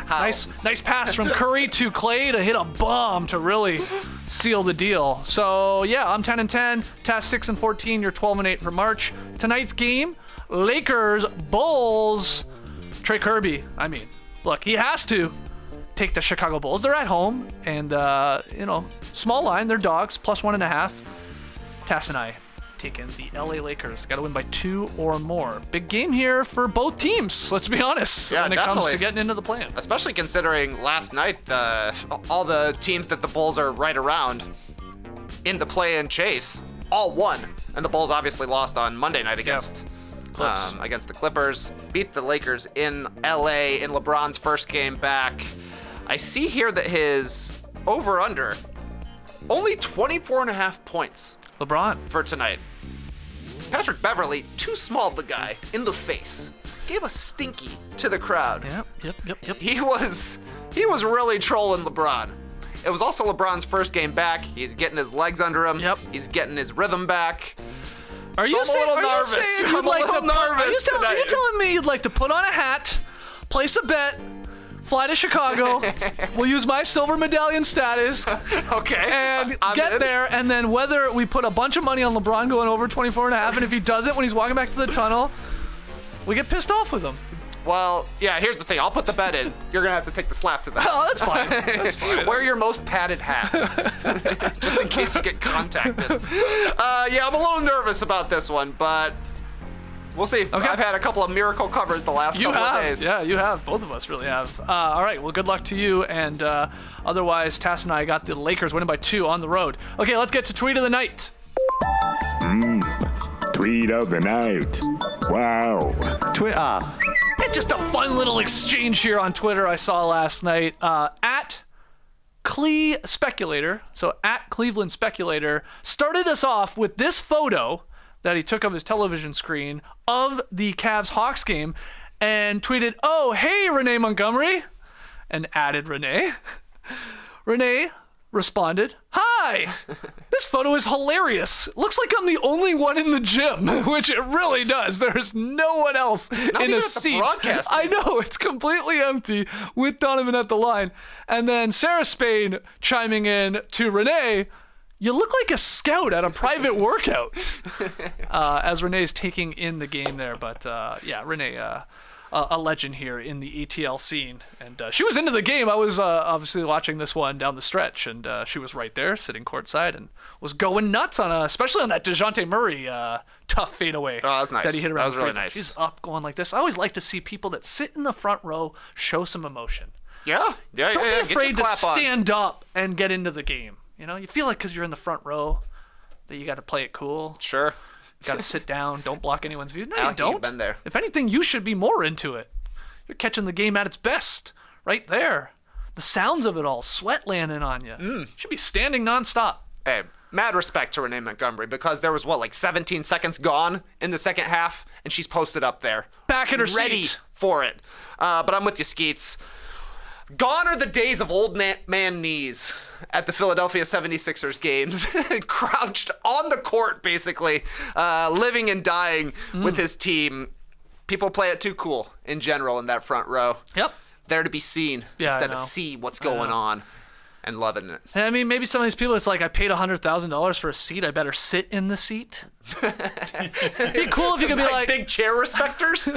Nice pass from Curry to Clay to hit a bomb to really seal the deal. So yeah, I'm 10-10. Tass 6-14. You're 12-8 for March. Tonight's game, Lakers Bulls. Trey Kirby. I mean, look, he has to take the Chicago Bulls. They're at home, and small line. They're dogs, +1.5. Tass and I taking the LA Lakers. Got to win by 2 or more. Big game here for both teams, let's be honest, when it comes to getting into the play-in. Especially considering last night, all the teams that the Bulls are right around in the play-in chase all won. And the Bulls obviously lost on Monday night against the Clippers. Beat the Lakers in LA in LeBron's first game back. I see here that his over-under, only 24.5 points. LeBron. For tonight. Patrick Beverley, too small the guy, in the face. Gave a stinky to the crowd. Yep. He was really trolling LeBron. It was also LeBron's first game back. He's getting his legs under him. Yep. He's getting his rhythm back. Are you saying you'd like to nervous are you telling me you'd like to put on a hat, place a bet, fly to Chicago, we'll use my silver medallion status, and get there, and then whether we put a bunch of money on LeBron going over 24.5, and if he does it when he's walking back to the tunnel, we get pissed off with him. Well, yeah, here's the thing. I'll put the bet in. You're going to have to take the slap to that. Oh, that's fine. That's fine. Wear your most padded hat. Just in case you get contacted. Yeah, I'm a little nervous about this one, but we'll see. Okay. I've had a couple of miracle covers the last couple of days. Yeah, you have. Both of us really have. All right, well, good luck to you. And otherwise, Tass and I got the Lakers winning by 2 on the road. Okay, let's get to Tweet of the Night. Tweet of the Night. Wow. Twitter. Just a fun little exchange here on Twitter I saw last night. At Cle Speculator, so at Cleveland Speculator, started us off with this photo that he took of his television screen of the Cavs-Hawks game and tweeted, "Oh, hey, Renee Montgomery," and added Renee. Renee responded, "Hi, this photo is hilarious. Looks like I'm the only one in the gym," which it really does. There's no one else in a seat. I know, it's completely empty with Donovan at the line. And then Sarah Spain chiming in to Renee, "You look like a scout at a private workout," as Renee's taking in the game there. But yeah, Renee, a legend here in the ATL scene. And she was into the game. I was obviously watching this one down the stretch, and she was right there sitting courtside and was going nuts on especially on that DeJounte Murray tough fadeaway. Oh, that was nice. That he hit around. That was really nice. She's up going like this. I always like to see people that sit in the front row show some emotion. Yeah. Don't be afraid to stand up and get into the game. You know, you feel like because you're in the front row that you got to play it cool. Sure. Got to sit down. Don't block anyone's view. No, you don't. don't. Been there. If anything, you should be more into it. You're catching the game at its best right there. The sounds of it all, sweat landing on you. Should be standing nonstop. Hey, mad respect to Renee Montgomery because there was, 17 seconds gone in the second half, and she's posted up there. Back in her ready seat. For it. But I'm with you, Skeets. Gone are the days of old man knees at the Philadelphia 76ers games. Crouched on the court, basically, living and dying with his team. People play it too cool in general in that front row. Yep. There to be seen instead of see what's going on and loving it. I mean, maybe some of these people, it's like, I paid $100,000 for a seat. I better sit in the seat. It'd be cool if you could be like big chair respecters.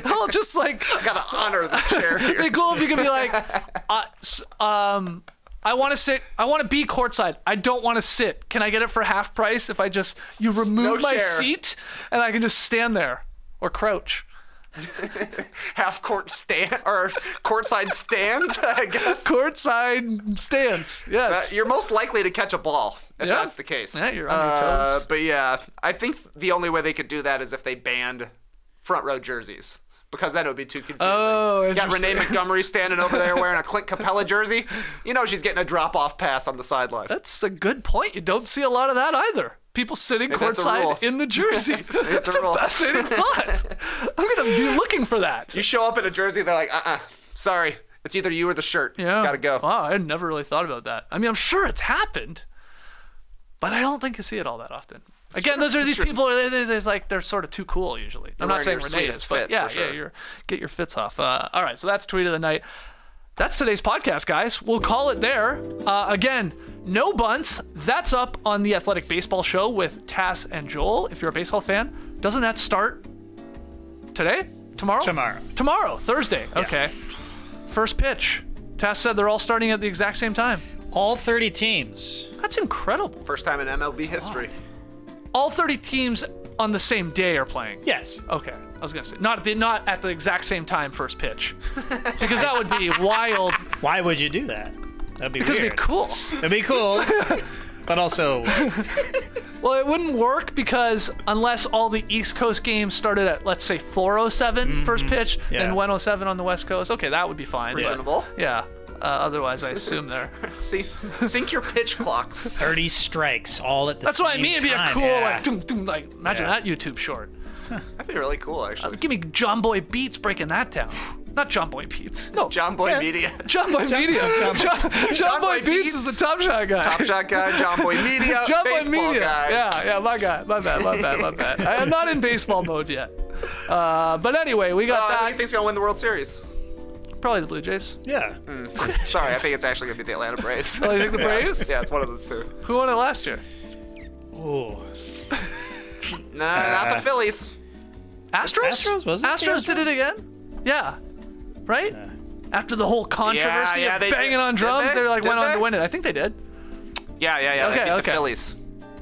Well, just like gotta honor the chair here. It'd be cool if you could be like, I want to sit. I want to be courtside. I don't want to sit. Can I get it for half price if you remove my seat and I can just stand there or crouch? Half court stand or courtside stands, I guess. Courtside stands, yes. You're most likely to catch a ball if that's the case. Yeah, you're on your toes. But yeah, I think the only way they could do that is if they banned front row jerseys. Because then it would be too confusing. Oh, you got Renee Montgomery standing over there wearing a Clint Capella jersey. You know she's getting a drop-off pass on the sideline. That's a good point. You don't see a lot of that either. People sitting courtside in the jerseys. That's a fascinating thought. I'm going to be looking for that. You show up in a jersey, they're like, sorry. It's either you or the shirt. Yeah. Gotta go. Wow, I had never really thought about that. I mean, I'm sure it's happened, but I don't think you see it all that often. Again, those are these people. They're sort of too cool usually. I'm not saying Renee is, but yeah, get your fits off. All right, so that's tweet of the night. That's today's podcast, guys. We'll call it there. Again, no bunts. That's up on the Athletic Baseball Show with Tass and Joel. If you're a baseball fan, doesn't that start today? Tomorrow? Tomorrow, Thursday. Yeah. Okay. First pitch. Tass said they're all starting at the exact same time. All 30 teams. That's incredible. First time in MLB history. All 30 teams on the same day are playing. Yes. Okay. I was gonna say not at the exact same time first pitch, because that would be wild. Why would you do that? That'd be weird. It'd be cool. It'd be cool, but also. Well, it wouldn't work because unless all the East Coast games started at, let's say, 4:07 first pitch, and 1:07 on the West Coast. Okay, that would be fine. Reasonable. Yeah. Otherwise, I assume they're sync your pitch clocks. 30 strikes all at the That's same what time. I mean. It'd be a cool like, doom, doom, like imagine that YouTube short. That'd be really cool, actually. Give me John Boy Beats breaking that down. Not John Boy Beats. No. John Boy Media. John Boy Media. John Boy Beats is the Top Shot guy. Top Shot guy. John Boy Media. John Boy baseball Media. Guys. Yeah, my guy. My bad. I am not in baseball mode yet. But anyway, we got that. Who do you think's gonna win the World Series? Probably the Blue Jays. Yeah. Sorry, I think it's actually gonna be the Atlanta Braves. Oh, you think the Braves? Yeah, it's one of those two. Who won it last year? Ooh. Nah, not the Phillies. Astros? Was it Astros did it again? Yeah. Right? After the whole controversy Yeah, of they banging did. on drums, Did they they? went Did on they? to win it. I think they did. Yeah. They beat the Phillies.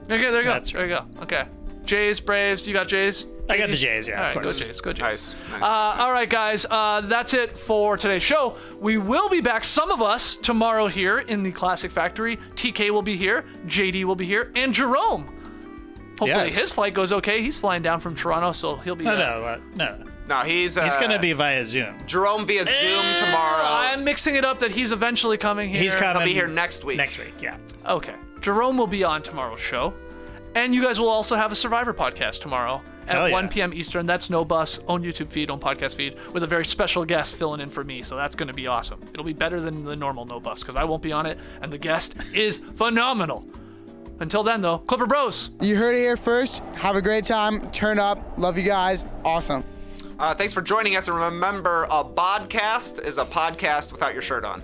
Okay, there you go. That's There you go. Okay. Jays, Braves. You got Jays? I got the Jays, yeah, All of right, course. Go Jays. Nice. All right, guys. That's it for today's show. We will be back, some of us, tomorrow here in the Classic Factory. TK will be here. JD will be here. And Jerome. Hopefully his flight goes okay. He's flying down from Toronto, so he'll be... No. No, he's gonna be via Zoom. Jerome via Zoom tomorrow. I'm mixing it up that he's eventually coming here. He's coming. He'll be here next week. Next week, yeah. Okay. Jerome will be on tomorrow's show. And you guys will also have a Survivor podcast tomorrow at 1 p.m. Eastern. That's No Bus, own YouTube feed, own podcast feed, with a very special guest filling in for me. So that's going to be awesome. It'll be better than the normal No Bus because I won't be on it, and the guest is phenomenal. Until then, though, Clipper Bros. You heard it here first. Have a great time. Turn up. Love you guys. Awesome. Thanks for joining us, and remember, a podcast is a podcast without your shirt on.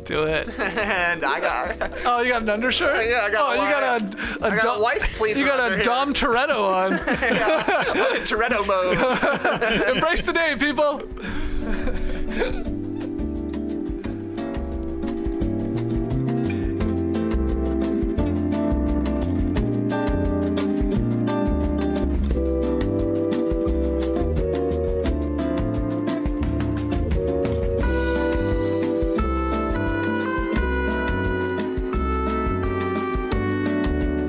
Do it. And I got... Oh, you got an undershirt? Yeah, I got you got a wife pleaser. You got a Dom Toretto on. Yeah, I'm in Toretto mode. Embrace the day, people.